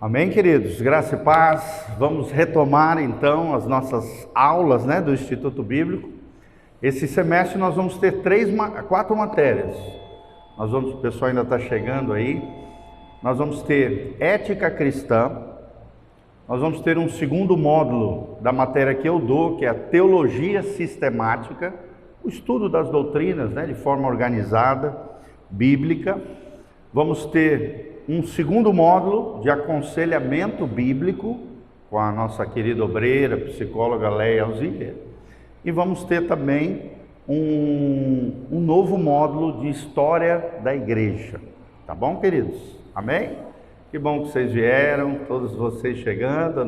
Amém, queridos? Graça e paz. Vamos retomar então as nossas aulas, do Instituto Bíblico. Esse semestre nós vamos ter 4 matérias. O pessoal ainda está chegando aí. Nós vamos ter ética cristã. Nós vamos ter um segundo módulo da matéria que eu dou, que é a teologia sistemática, o estudo das doutrinas, de forma organizada, bíblica. Vamos ter um segundo módulo de aconselhamento bíblico com a nossa querida obreira, psicóloga Leia Alzira. E vamos ter também um novo módulo de história da igreja. Tá bom, queridos? Amém? Que bom que vocês vieram, todos vocês chegando,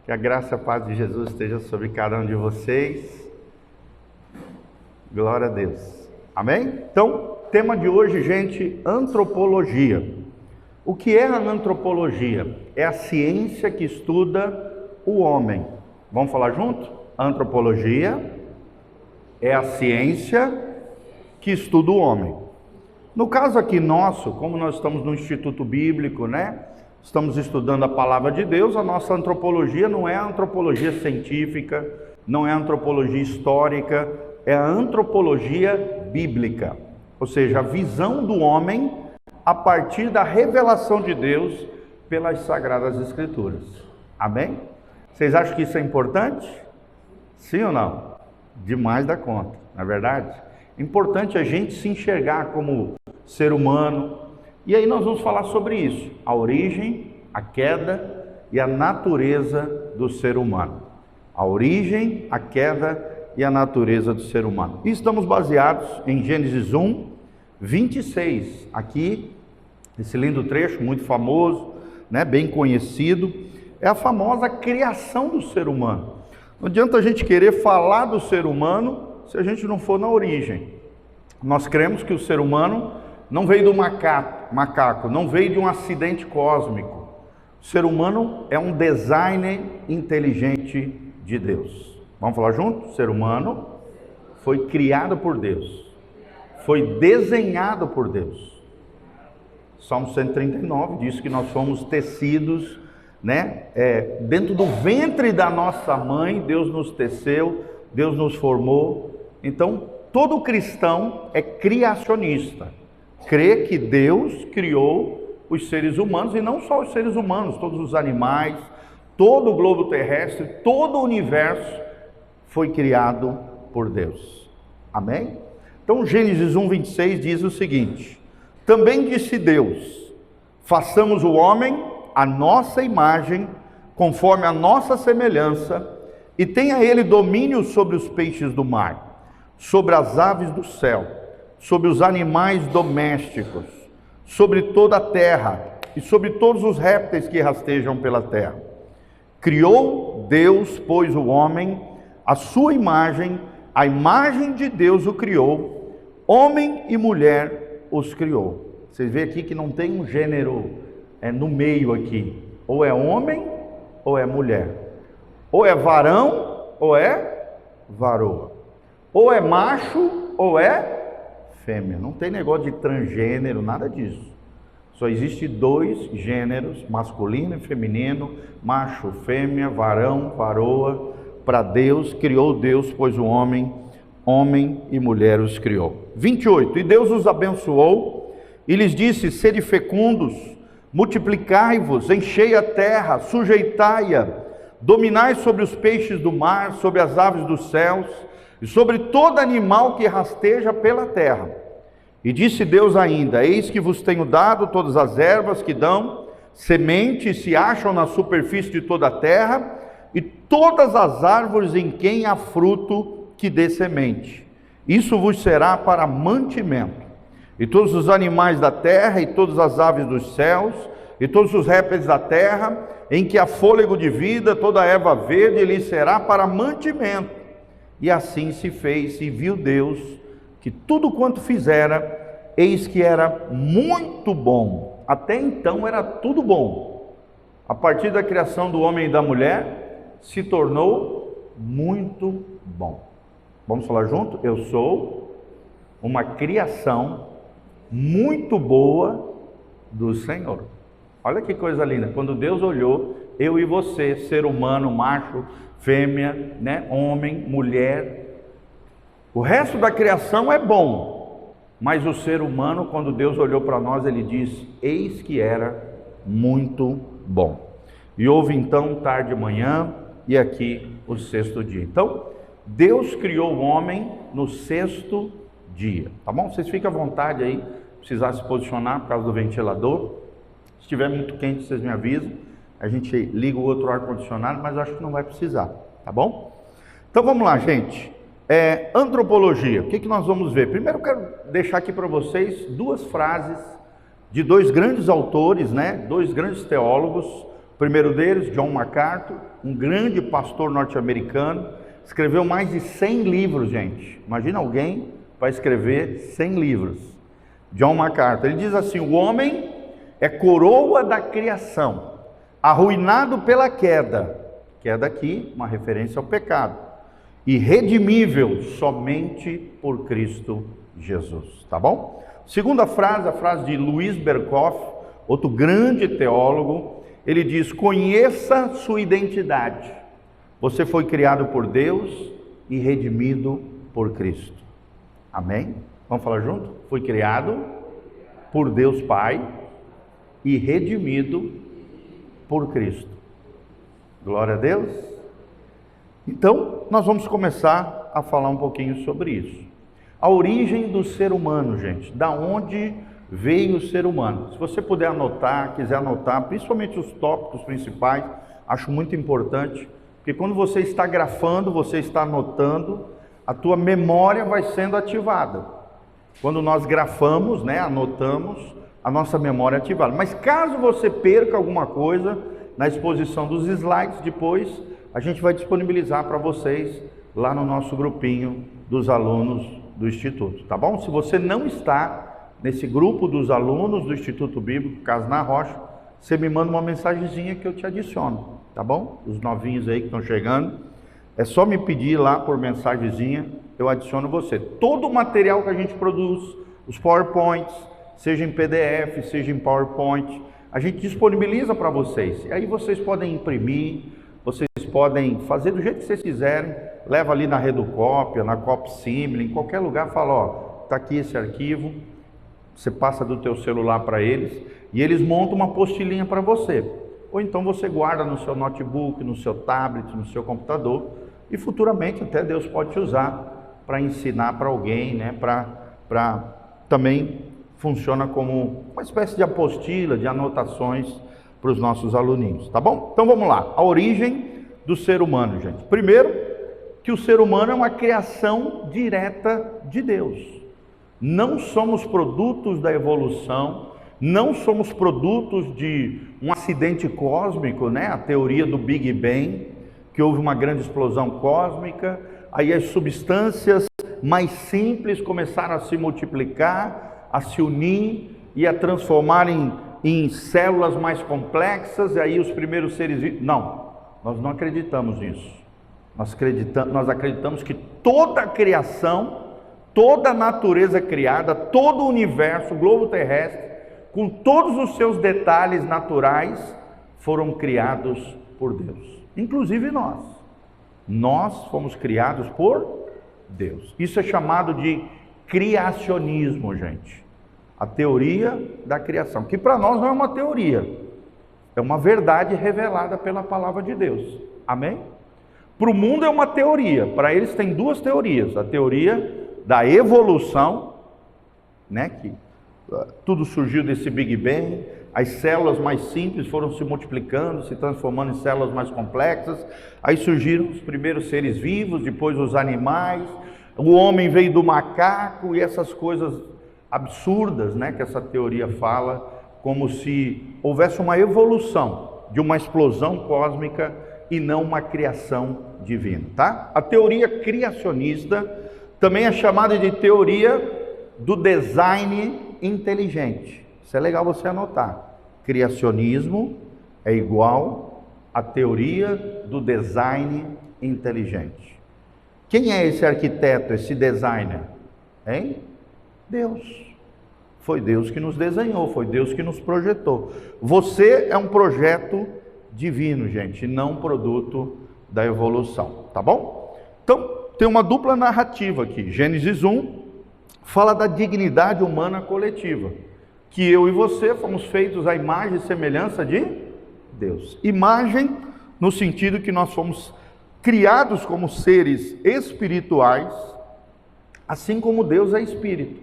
Que a graça e a paz de Jesus esteja sobre cada um de vocês. Glória a Deus. Amém? Então, tema de hoje, gente, antropologia. O que é a antropologia? É a ciência que estuda o homem. Vamos falar junto? Antropologia é a ciência que estuda o homem. No caso aqui nosso, como nós estamos no Instituto Bíblico, estamos estudando a palavra de Deus, a nossa antropologia não é a antropologia científica, não é a antropologia histórica, é a antropologia bíblica. Ou seja, a visão do homem a partir da revelação de Deus pelas Sagradas Escrituras. Amém? Vocês acham que isso é importante? Sim ou não? Demais da conta, não é verdade? É importante a gente se enxergar como ser humano. E aí nós vamos falar sobre isso. A origem, a queda e a natureza do ser humano. A origem, a queda e a natureza do ser humano. E estamos baseados em Gênesis 1, 26, aqui, esse lindo trecho, muito famoso, bem conhecido, é a famosa criação do ser humano. Não adianta a gente querer falar do ser humano se a gente não for na origem. Nós cremos que o ser humano não veio do macaco, não veio de um acidente cósmico. O ser humano é um designer inteligente de Deus. Vamos falar junto? O ser humano foi criado por Deus. Foi desenhado por Deus. Salmo 139 diz que nós fomos tecidos, dentro do ventre da nossa mãe, Deus nos teceu, Deus nos formou. Então, todo cristão é criacionista. Crê que Deus criou os seres humanos, e não só os seres humanos, todos os animais, todo o globo terrestre, todo o universo foi criado por Deus. Amém? Então, Gênesis 1, 26 diz o seguinte: também disse Deus, façamos o homem à nossa imagem, conforme a nossa semelhança, e tenha ele domínio sobre os peixes do mar, sobre as aves do céu, sobre os animais domésticos, sobre toda a terra, e sobre todos os répteis que rastejam pela terra. Criou Deus, pois, o homem, à sua imagem, a imagem de Deus o criou, homem e mulher os criou. Vocês veem aqui que não tem um gênero no meio aqui. Ou é homem ou é mulher. Ou é varão ou é varoa. Ou é macho ou é fêmea. Não tem negócio de transgênero, nada disso. Só existe 2 gêneros, masculino e feminino, macho, fêmea, varão, varoa. Para Deus, criou Deus, pois o homem e mulher os criou. 28, e Deus os abençoou e lhes disse: sede fecundos, multiplicai-vos, enchei a terra, sujeitai-a, dominai sobre os peixes do mar, sobre as aves dos céus, e sobre todo animal que rasteja pela terra. E disse Deus ainda: eis que vos tenho dado todas as ervas que dão semente e se acham na superfície de toda a terra, e todas as árvores em quem há fruto que dê semente. Isso vos será para mantimento. E todos os animais da terra, e todas as aves dos céus, e todos os répteis da terra, em que há fôlego de vida, toda a erva verde lhe será para mantimento. E assim se fez, e viu Deus que tudo quanto fizera, eis que era muito bom. Até então era tudo bom. A partir da criação do homem e da mulher, se tornou muito bom. Vamos falar junto? Eu sou uma criação muito boa do Senhor. Olha que coisa linda. Quando Deus olhou, eu e você, ser humano, macho, fêmea, né? Homem, mulher. O resto da criação é bom, mas o ser humano, quando Deus olhou para nós, ele diz: eis que era muito bom. E houve então tarde e manhã, e aqui o sexto dia. Então, Deus criou o homem no sexto dia, tá bom? Vocês fiquem à vontade aí, precisar se posicionar por causa do ventilador. Se estiver muito quente, vocês me avisam. A gente liga o outro ar-condicionado, mas acho que não vai precisar, tá bom? Então vamos lá, gente. Antropologia, o que nós vamos ver? Primeiro eu quero deixar aqui para vocês duas frases de dois grandes autores, né? Dois grandes teólogos. O primeiro deles, John MacArthur, um grande pastor norte-americano, escreveu mais de 100 livros, gente. Imagina alguém para escrever 100 livros. John MacArthur, ele diz assim: o homem é coroa da criação, arruinado pela queda. Queda aqui, uma referência ao pecado. E redimível somente por Cristo Jesus, tá bom? Segunda frase, a frase de Louis Berkhoff, outro grande teólogo, ele diz: conheça sua identidade. Você foi criado por Deus e redimido por Cristo. Amém? Vamos falar junto? Foi criado por Deus Pai e redimido por Cristo. Glória a Deus. Então, nós vamos começar a falar um pouquinho sobre isso. A origem do ser humano, gente. Da onde veio o ser humano? Se você puder anotar, quiser anotar, principalmente os tópicos principais, acho muito importante, porque quando você está grafando, você está anotando, a tua memória vai sendo ativada. Quando nós grafamos, né, anotamos, a nossa memória é ativada. Mas caso você perca alguma coisa na exposição dos slides, depois a gente vai disponibilizar para vocês lá no nosso grupinho dos alunos do Instituto, tá bom? Se você não está nesse grupo dos alunos do Instituto Bíblico Casa na Rocha, você me manda uma mensagenzinha que eu te adiciono, tá bom? Os novinhos aí que estão chegando, é só me pedir lá por mensagenzinha, eu adiciono você. Todo o material que a gente produz, os PowerPoints, seja em PDF, seja em PowerPoint, a gente disponibiliza para vocês. E aí vocês podem imprimir, vocês podem fazer do jeito que vocês quiserem, leva ali na Redocópia, na Copsimile, em qualquer lugar, fala: ó, tá aqui esse arquivo, você passa do teu celular para eles, e eles montam uma apostilinha para você. Ou então você guarda no seu notebook, no seu tablet, no seu computador, e futuramente até Deus pode te usar para ensinar para alguém, né? Também funciona como uma espécie de apostila, de anotações para os nossos aluninhos, tá bom? Então vamos lá, a origem do ser humano, gente. Primeiro, que o ser humano é uma criação direta de Deus. Não somos produtos da evolução, não somos produtos de um acidente cósmico, né? A teoria do Big Bang, que houve uma grande explosão cósmica, aí as substâncias mais simples começaram a se multiplicar, a se unir e a transformar em células mais complexas, e aí os primeiros seres vivos. Não, nós não acreditamos nisso. Nós acreditamos que toda a criação, toda a natureza criada, todo o universo, o globo terrestre, com todos os seus detalhes naturais, foram criados por Deus. Inclusive nós. Nós fomos criados por Deus. Isso é chamado de criacionismo, gente. A teoria da criação, que para nós não é uma teoria, é uma verdade revelada pela palavra de Deus. Amém? Para o mundo é uma teoria, para eles tem duas teorias: a teoria da evolução, né, que tudo surgiu desse Big Bang, as células mais simples foram se multiplicando, se transformando em células mais complexas, aí surgiram os primeiros seres vivos, depois os animais, o homem veio do macaco, e essas coisas absurdas, né, que essa teoria fala, como se houvesse uma evolução de uma explosão cósmica e não uma criação divina, tá? A teoria criacionista também é chamada de teoria do design inteligente. Isso é legal você anotar. Criacionismo é igual à teoria do design inteligente. Quem é esse arquiteto, esse designer? Hein? Deus. Foi Deus que nos desenhou, foi Deus que nos projetou. Você é um projeto divino, gente, não produto da evolução, tá bom? Então, tem uma dupla narrativa aqui. Gênesis 1 fala da dignidade humana coletiva, que eu e você fomos feitos à imagem e semelhança de Deus. Imagem no sentido que nós fomos criados como seres espirituais, assim como Deus é espírito.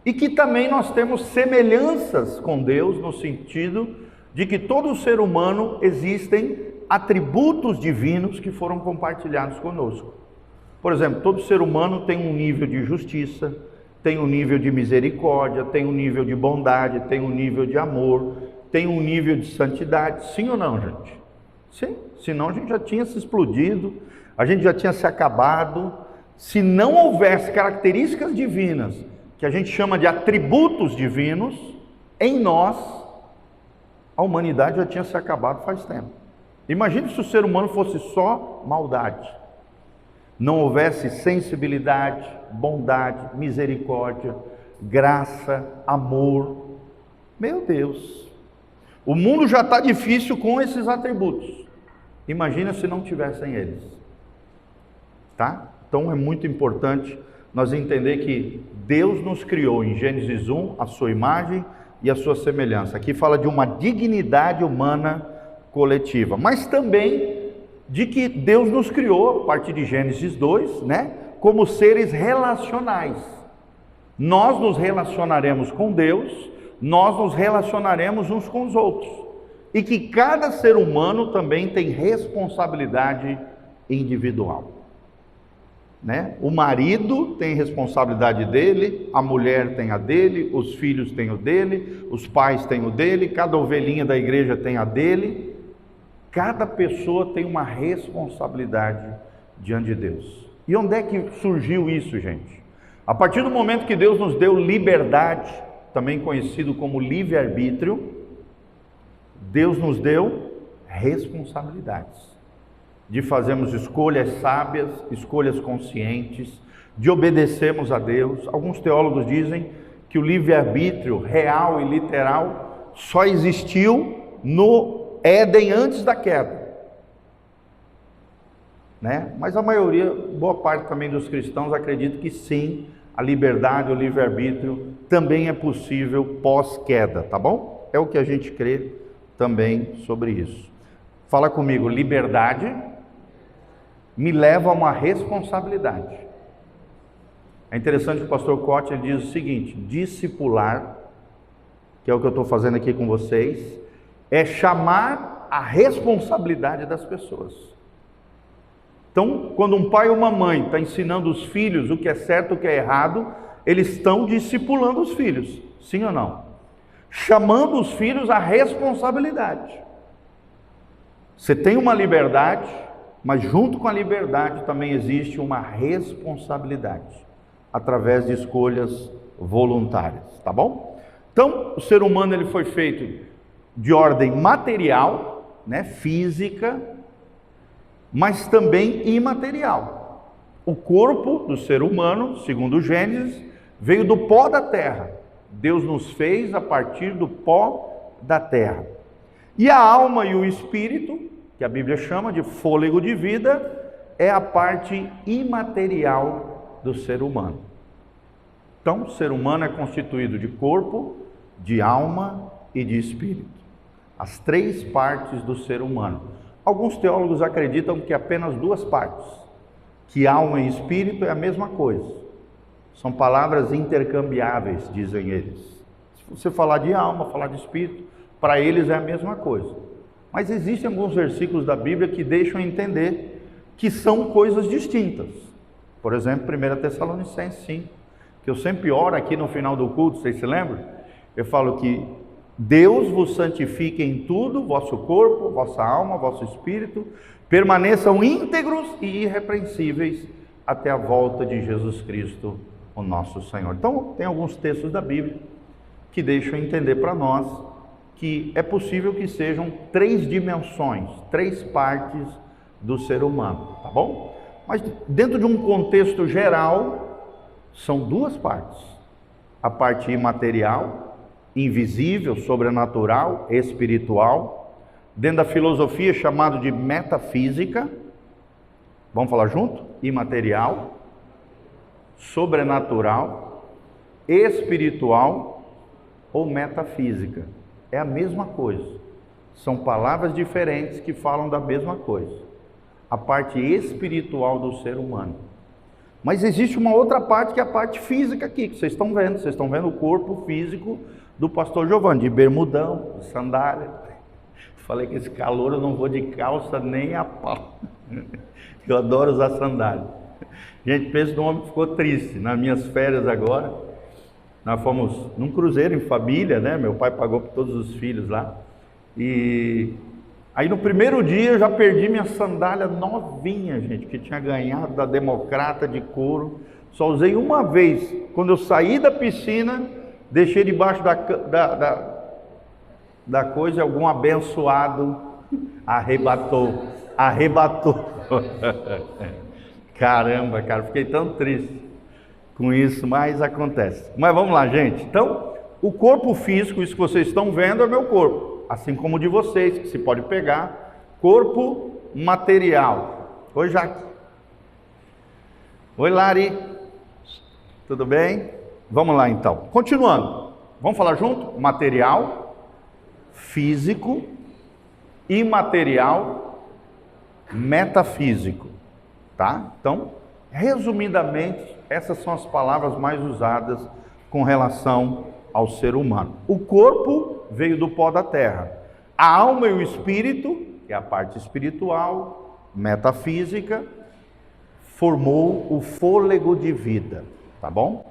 E que também nós temos semelhanças com Deus, no sentido de que todo ser humano existem atributos divinos que foram compartilhados conosco. Por exemplo, todo ser humano tem um nível de justiça, tem um nível de misericórdia, tem um nível de bondade, tem um nível de amor, tem um nível de santidade. Sim ou não, gente? Sim, senão a gente já tinha se explodido, a gente já tinha se acabado. Se não houvesse características divinas, que a gente chama de atributos divinos, em nós, a humanidade já tinha se acabado faz tempo. Imagine se o ser humano fosse só maldade, não houvesse sensibilidade, bondade, misericórdia, graça, amor. Meu Deus, o mundo já está difícil com esses atributos. Imagina se não tivessem eles, tá? Então é muito importante nós entender que Deus nos criou em Gênesis 1 a sua imagem e a sua semelhança. Aqui fala de uma dignidade humana coletiva, mas também de que Deus nos criou, a partir de Gênesis 2, né, como seres relacionais. Nós nos relacionaremos com Deus, nós nos relacionaremos uns com os outros. E que cada ser humano também tem responsabilidade individual. Né? O marido tem responsabilidade dele, a mulher tem a dele, os filhos têm o dele, os pais têm o dele, cada ovelhinha da igreja tem a dele. Cada pessoa tem uma responsabilidade diante de Deus. E onde é que surgiu isso, gente? A partir do momento que Deus nos deu liberdade, também conhecido como livre-arbítrio, Deus nos deu responsabilidades de fazermos escolhas sábias, escolhas conscientes, de obedecermos a Deus. Alguns teólogos dizem que o livre-arbítrio real e literal só existiu no Éden antes da queda, né? Mas a maioria, boa parte também dos cristãos acredita que sim, a liberdade, o livre-arbítrio também é possível pós-queda, tá bom? É o que a gente crê também sobre isso. Fala comigo, liberdade me leva a uma responsabilidade. É interessante que o pastor Cote diz o seguinte: discipular, que é o que eu estou fazendo aqui com vocês, é chamar a responsabilidade das pessoas. Então, quando um pai ou uma mãe está ensinando os filhos o que é certo e o que é errado, eles estão discipulando os filhos, sim ou não? Chamando os filhos à responsabilidade. Você tem uma liberdade, mas junto com a liberdade também existe uma responsabilidade, através de escolhas voluntárias, tá bom? Então, o ser humano ele foi feito de ordem material, né, física, mas também imaterial. O corpo do ser humano, segundo Gênesis, veio do pó da terra. Deus nos fez a partir do pó da terra. E a alma e o espírito, que a Bíblia chama de fôlego de vida, é a parte imaterial do ser humano. Então, o ser humano é constituído de corpo, de alma e de espírito. As três partes do ser humano. Alguns teólogos acreditam que apenas duas partes, que alma e espírito é a mesma coisa. São palavras intercambiáveis, dizem eles. Se você falar de alma, falar de espírito, para eles é a mesma coisa. Mas existem alguns versículos da Bíblia que deixam entender que são coisas distintas. Por exemplo, 1 Tessalonicenses 5, que eu sempre oro aqui no final do culto, vocês se lembram? Eu falo que Deus vos santifique em tudo, vosso corpo, vossa alma, vosso espírito, permaneçam íntegros e irrepreensíveis até a volta de Jesus Cristo, o nosso Senhor. Então, tem alguns textos da Bíblia que deixam entender para nós que é possível que sejam três dimensões, três partes do ser humano, tá bom? Mas dentro de um contexto geral, são duas partes, a parte imaterial, invisível, sobrenatural, espiritual. Dentro da filosofia chamado de metafísica. Vamos falar junto? Imaterial, sobrenatural, espiritual ou metafísica. É a mesma coisa. São palavras diferentes que falam da mesma coisa. A parte espiritual do ser humano. Mas existe uma outra parte que é a parte física aqui, que vocês estão vendo. Vocês estão vendo o corpo físico do pastor Giovanni, de bermudão, de sandália. Falei que esse calor eu não vou de calça nem a pau. Eu adoro usar sandália. Gente, pensa num homem que ficou triste. Nas minhas férias agora, nós fomos num cruzeiro em família, né? Meu pai pagou para todos os filhos lá. E aí no primeiro dia eu já perdi minha sandália novinha, gente, que tinha ganhado da Democrata de couro. Só usei uma vez. Quando eu saí da piscina, deixei debaixo da coisa, algum abençoado arrebatou. Caramba, cara, fiquei tão triste com isso, mas acontece. Mas vamos lá, gente. Então, o corpo físico, isso que vocês estão vendo, é meu corpo. Assim como o de vocês, que se pode pegar. Corpo material. Oi, Jaque. Oi, Lari. Tudo bem? Vamos lá, então. Continuando. Vamos falar junto? Material, físico, imaterial, metafísico. Tá? Então, resumidamente, essas são as palavras mais usadas com relação ao ser humano. O corpo veio do pó da terra. A alma e o espírito, que é a parte espiritual, metafísica, formou o fôlego de vida. Tá bom?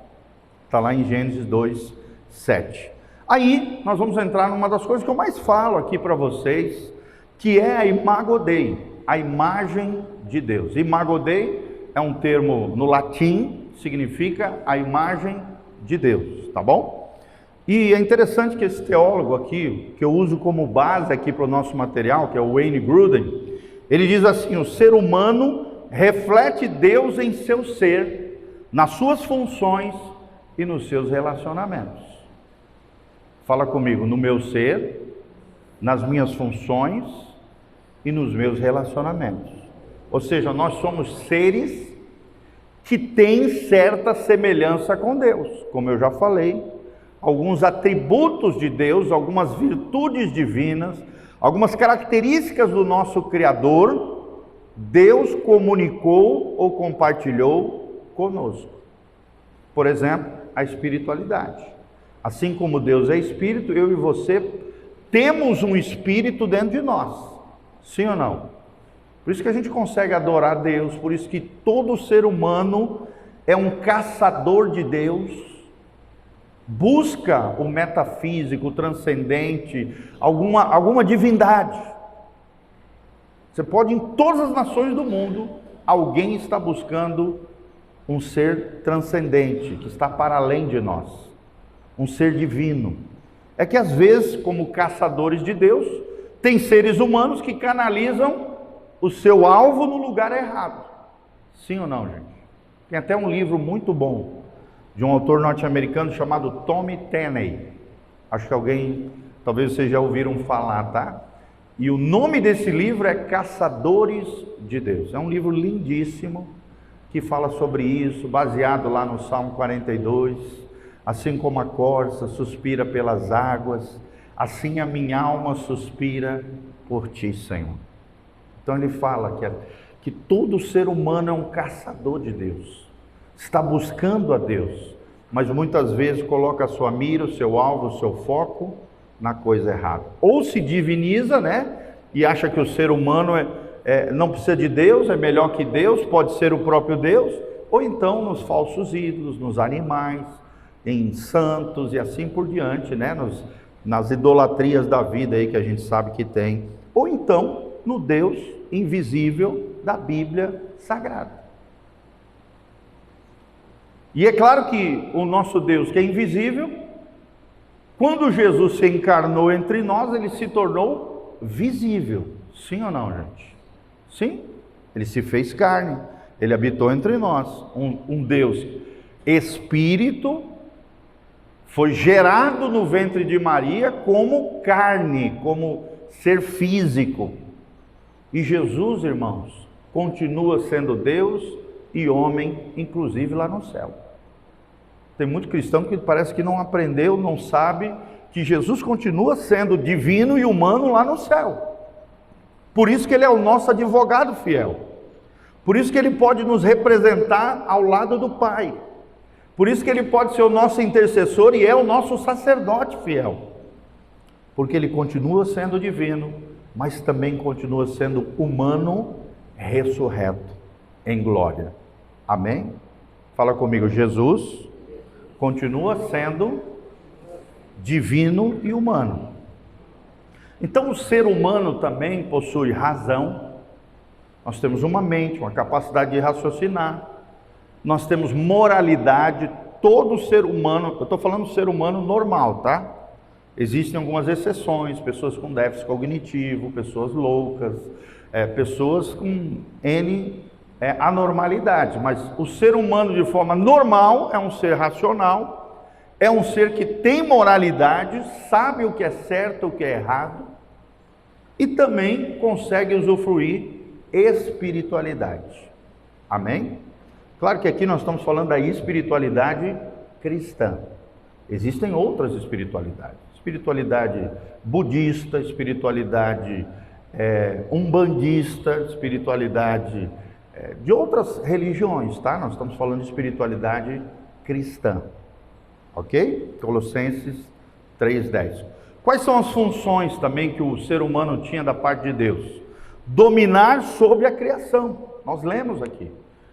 Está lá em Gênesis 2, 7. Aí, nós vamos entrar numa das coisas que eu mais falo aqui para vocês, que é a imago Dei, a imagem de Deus. Imago Dei é um termo no latim, significa a imagem de Deus, tá bom? E é interessante que esse teólogo aqui, que eu uso como base aqui para o nosso material, que é o Wayne Grudem, ele diz assim: o ser humano reflete Deus em seu ser, nas suas funções e nos seus relacionamentos. Fala comigo, no meu ser, nas minhas funções e nos meus relacionamentos. Ou seja, nós somos seres que têm certa semelhança com Deus, como eu já falei, alguns atributos de Deus, algumas virtudes divinas, algumas características do nosso Criador, Deus comunicou ou compartilhou conosco. Por exemplo, a espiritualidade. Assim como Deus é espírito, eu e você temos um espírito dentro de nós. Sim ou não? Por isso que a gente consegue adorar Deus, por isso que todo ser humano é um caçador de Deus, busca o metafísico, o transcendente, alguma divindade. Você pode, em todas as nações do mundo, alguém está buscando um ser transcendente, que está para além de nós, um ser divino. É que às vezes, como caçadores de Deus, tem seres humanos que canalizam o seu alvo no lugar errado. Sim ou não, gente? Tem até um livro muito bom, de um autor norte-americano chamado Tommy Tenney. Acho que alguém, talvez vocês já ouviram falar, tá? E o nome desse livro é Caçadores de Deus. É um livro lindíssimo, que fala sobre isso, baseado lá no Salmo 42. Assim como a corça suspira pelas águas, assim a minha alma suspira por ti, Senhor. Então ele fala que todo ser humano é um caçador de Deus, está buscando a Deus, mas muitas vezes coloca a sua mira, o seu alvo, o seu foco na coisa errada. Ou se diviniza, né? E acha que o ser humano não precisa de Deus, é melhor que Deus, pode ser o próprio Deus. Ou então nos falsos ídolos, nos animais, em santos e assim por diante, né? Nas idolatrias da vida aí que a gente sabe que tem. Ou então no Deus invisível da Bíblia Sagrada. E é claro que o nosso Deus, que é invisível, quando Jesus se encarnou entre nós, ele se tornou visível. Sim ou não, gente? Sim, ele se fez carne, ele habitou entre nós. Um Deus espírito, Foi gerado no ventre de Maria como carne, como ser físico. E Jesus, irmãos, continua sendo Deus e homem, inclusive lá no céu. Tem muito cristão que parece que não aprendeu, não sabe que Jesus continua sendo divino e humano lá no céu. Por isso que ele é o nosso advogado fiel. Por isso que ele pode nos representar ao lado do Pai. Por isso que ele pode ser o nosso intercessor e é o nosso sacerdote fiel. Porque ele continua sendo divino, mas também continua sendo humano, ressurreto em glória. Amém? Fala comigo, Jesus continua sendo divino e humano. Então o ser humano também possui razão. Nós temos uma mente, uma capacidade de raciocinar. Nós temos moralidade. Todo ser humano, eu estou falando do ser humano normal, tá? Existem algumas exceções, pessoas com déficit cognitivo, pessoas loucas, pessoas com N anormalidade. Mas o ser humano de forma normal é um ser racional, é um ser que tem moralidade, sabe o que é certo, o que é errado, e também consegue usufruir espiritualidade. Amém? Claro que aqui nós estamos falando da espiritualidade cristã. Existem outras espiritualidades. Espiritualidade budista, espiritualidade umbandista, espiritualidade de outras religiões, tá? Nós estamos falando de espiritualidade cristã. Ok? Colossenses 3:10. Quais são as funções também que o ser humano tinha da parte de Deus? Dominar sobre a criação. Nós lemos aqui.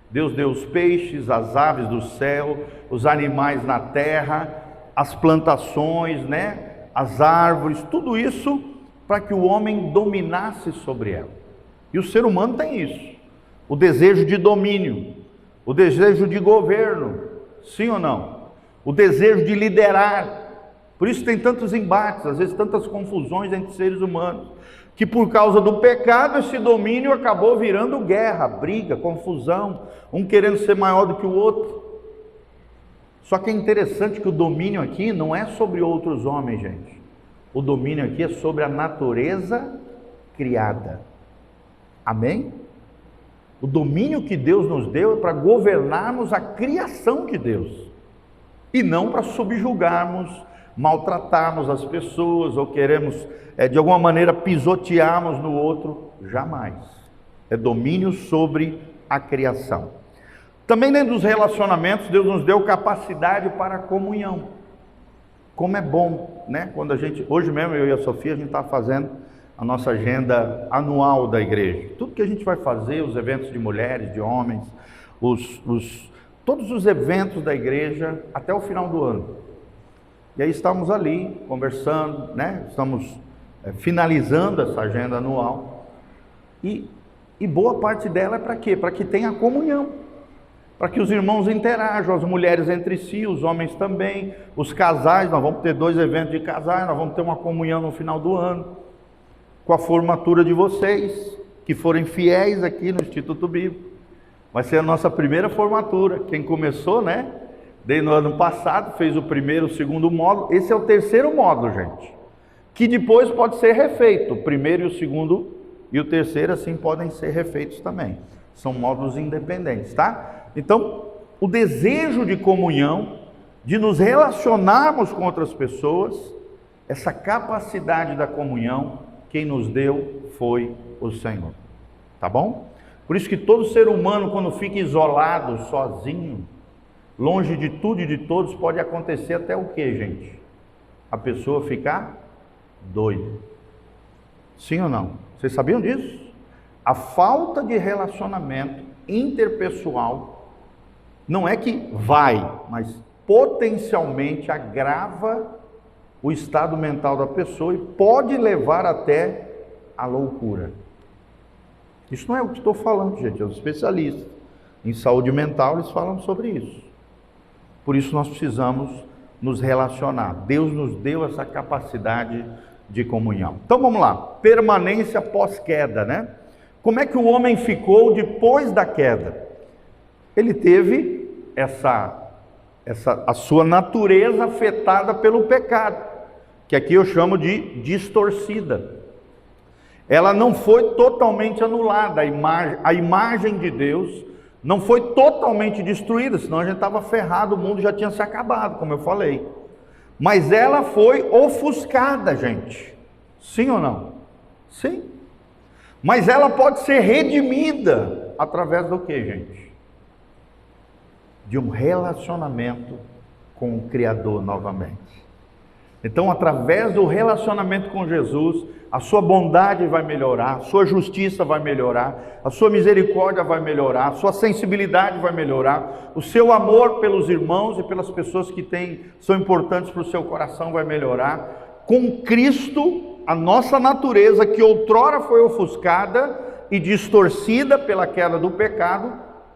Deus deu os peixes, as aves do céu, os animais na terra, as plantações, né? As árvores, tudo isso para que o homem dominasse sobre ela. E o ser humano tem isso. O desejo de domínio, o desejo de governo, sim ou não? O desejo de liderar. Por isso tem tantos embates, às vezes tantas confusões entre seres humanos, que por causa do pecado esse domínio acabou virando guerra, briga, confusão, um querendo ser maior do que o outro. Só que é interessante que o domínio aqui não é sobre outros homens, gente. O domínio aqui é sobre a natureza criada. Amém? O domínio que Deus nos deu é para governarmos a criação de Deus. E não para subjugarmos, maltratarmos as pessoas, ou queremos, de alguma maneira, pisotearmos no outro. Jamais. É domínio sobre a criação. Também dentro dos relacionamentos, Deus nos deu capacidade para a comunhão. Como é bom, né? Quando a gente, hoje mesmo eu e a Sofia, a gente está fazendo a nossa agenda anual da igreja. Tudo que a gente vai fazer, os eventos de mulheres, de homens, todos os eventos da igreja até o final do ano. E aí estamos ali conversando, né? Estamos finalizando essa agenda anual. E boa parte dela é para quê? Para que tenha comunhão. Para que os irmãos interajam, as mulheres entre si, os homens também, os casais. Nós vamos ter 2 eventos de casais, nós vamos ter uma comunhão no final do ano, com a formatura de vocês, que forem fiéis aqui no Instituto Bíblico. Vai ser a nossa primeira formatura. Quem começou, né? Desde o ano passado, fez o primeiro, o segundo módulo. Esse é o terceiro módulo, gente. Que depois pode ser refeito. O primeiro e o segundo e o terceiro, assim, podem ser refeitos também. São módulos independentes, tá? Então, o desejo de comunhão, de nos relacionarmos com outras pessoas, essa capacidade da comunhão, quem nos deu foi o Senhor. Tá bom? Por isso que todo ser humano, quando fica isolado, sozinho, longe de tudo e de todos, pode acontecer até o que, gente? A pessoa ficar doida. Sim ou não? Vocês sabiam disso? A falta de relacionamento interpessoal não é que vai, mas potencialmente agrava o estado mental da pessoa e pode levar até a loucura. Isso não é o que estou falando, gente, é os especialistas em saúde mental, eles falam sobre isso. Por isso nós precisamos nos relacionar. Deus nos deu essa capacidade de comunhão. Então vamos lá, permanência pós-queda, né? Como é que o homem ficou depois da queda? Ele teve essa a sua natureza afetada pelo pecado, que aqui eu chamo de distorcida. Ela não foi totalmente anulada, a imagem de Deus não foi totalmente destruída, senão a gente estava ferrado, o mundo já tinha se acabado, como eu falei. Mas ela foi ofuscada, gente. Sim ou não? Sim. Mas ela pode ser redimida através do que, gente? De um relacionamento com o Criador novamente. Então, através do relacionamento com Jesus, a sua bondade vai melhorar, a sua justiça vai melhorar, a sua misericórdia vai melhorar, a sua sensibilidade vai melhorar, o seu amor pelos irmãos e pelas pessoas que são importantes para o seu coração vai melhorar. Com Cristo, a nossa natureza, que outrora foi ofuscada e distorcida pela queda do pecado,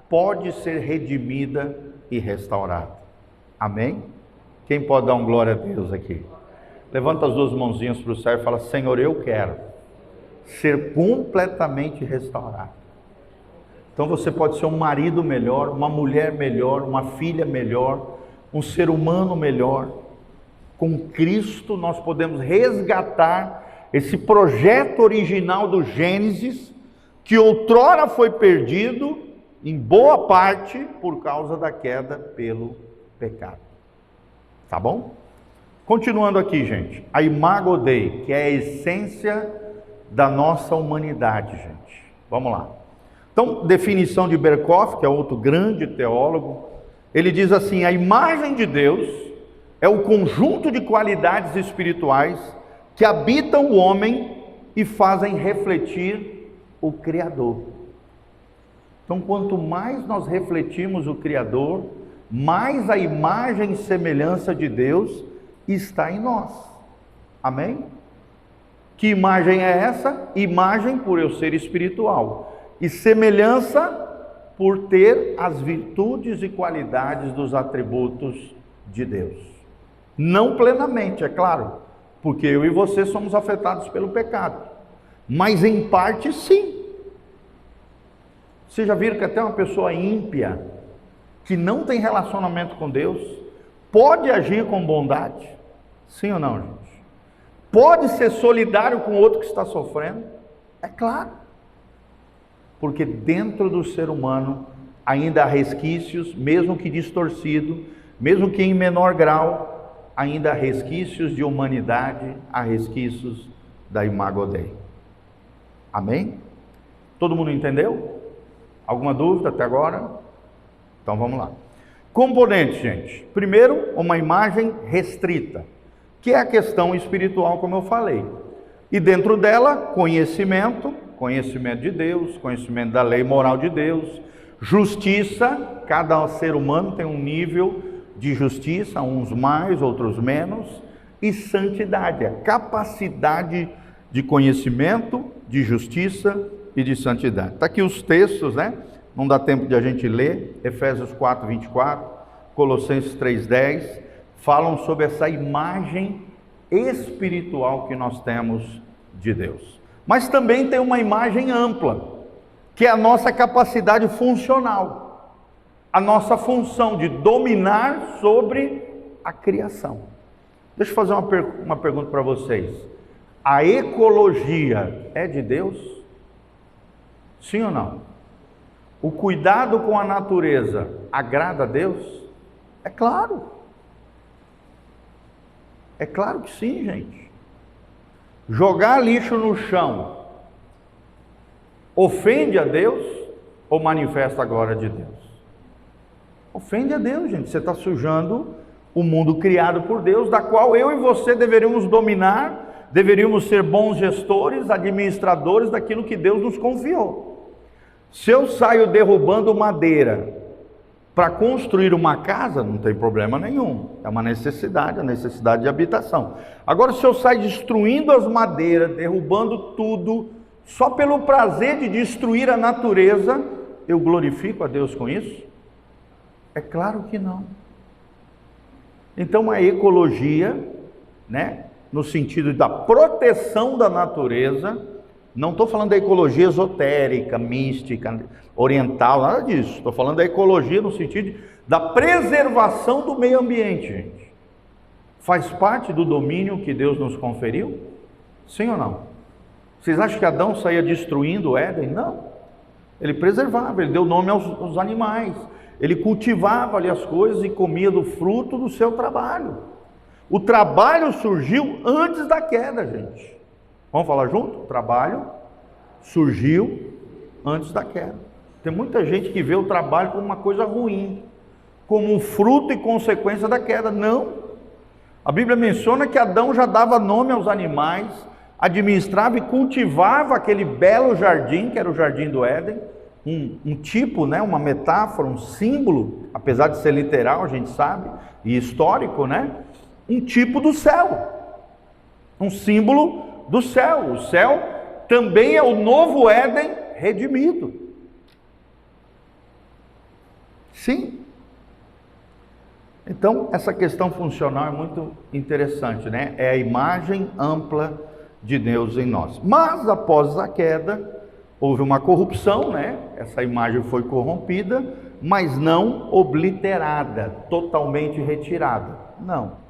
pode ser redimida e restaurada. Amém? Quem pode dar um glória a Deus aqui? Levanta as duas mãozinhas para o céu e fala: Senhor, eu quero ser completamente restaurado. Então você pode ser um marido melhor, uma mulher melhor, uma filha melhor, um ser humano melhor. Com Cristo nós podemos resgatar esse projeto original do Gênesis, que outrora foi perdido, em boa parte, por causa da queda pelo pecado. Tá bom? Continuando aqui, gente, a Imago Dei, que é a essência da nossa humanidade, gente. Vamos lá. Então, definição de Berkhof, que é outro grande teólogo, ele diz assim: a imagem de Deus é o conjunto de qualidades espirituais que habitam o homem e fazem refletir o Criador. Então, quanto mais nós refletimos o Criador, mais a imagem e semelhança de Deus está em nós. Amém? Que imagem é essa? Imagem por eu ser espiritual, e semelhança por ter as virtudes e qualidades dos atributos de Deus. Não plenamente, é claro, porque eu e você somos afetados pelo pecado, mas em parte sim. Vocês já viram que até uma pessoa ímpia, que não tem relacionamento com Deus, pode agir com bondade? Sim ou não, gente? Pode ser solidário com o outro que está sofrendo? É claro. Porque dentro do ser humano ainda há resquícios, mesmo que distorcido, mesmo que em menor grau, ainda há resquícios de humanidade, há resquícios da Imago Dei. Amém? Todo mundo entendeu? Alguma dúvida até agora? Então vamos lá. Componentes, gente. Primeiro, uma imagem restrita, que é a questão espiritual, como eu falei. E dentro dela, conhecimento de Deus, conhecimento da lei moral de Deus, justiça, cada ser humano tem um nível de justiça, uns mais, outros menos, e santidade, a capacidade de conhecimento, de justiça e de santidade. Está aqui os textos, né? Não dá tempo de a gente ler. Efésios 4, 24, Colossenses 3, 10, falam sobre essa imagem espiritual que nós temos de Deus. Mas também tem uma imagem ampla, que é a nossa capacidade funcional, a nossa função de dominar sobre a criação. Deixa eu fazer uma pergunta para vocês. A ecologia é de Deus? Sim ou não? O cuidado com a natureza agrada a Deus? É claro. É claro que sim, gente. Jogar lixo no chão ofende a Deus ou manifesta a glória de Deus? Ofende a Deus, gente. Você está sujando o mundo criado por Deus, da qual eu e você deveríamos dominar, deveríamos ser bons gestores, administradores daquilo que Deus nos confiou. Se eu saio derrubando madeira para construir uma casa, não tem problema nenhum, é uma necessidade, a necessidade de habitação. Agora, se eu saio destruindo as madeiras, derrubando tudo, só pelo prazer de destruir a natureza, eu glorifico a Deus com isso? É claro que não. Então a ecologia, né, no sentido da proteção da natureza, Não estou falando da ecologia esotérica, mística, oriental, nada disso. Estou falando da ecologia no sentido da preservação do meio ambiente, gente. Faz parte do domínio que Deus nos conferiu? Sim ou não? Vocês acham que Adão saía destruindo o Éden? Não. Ele preservava, ele deu nome aos animais. Ele cultivava ali as coisas e comia do fruto do seu trabalho. O trabalho surgiu antes da queda, gente. Vamos falar junto? O trabalho surgiu antes da queda. Tem muita gente que vê o trabalho como uma coisa ruim, como um fruto e consequência da queda. Não. A Bíblia menciona que Adão já dava nome aos animais, administrava e cultivava aquele belo jardim, que era o jardim do Éden, um tipo, né, uma metáfora, um símbolo, apesar de ser literal, a gente sabe, e histórico, né, um tipo do céu, um símbolo do céu. O céu também é o novo Éden redimido. Sim. Então, essa questão funcional é muito interessante, né? É a imagem ampla de Deus em nós. Mas, após a queda, houve uma corrupção, né? Essa imagem foi corrompida, mas não obliterada, totalmente retirada. Não.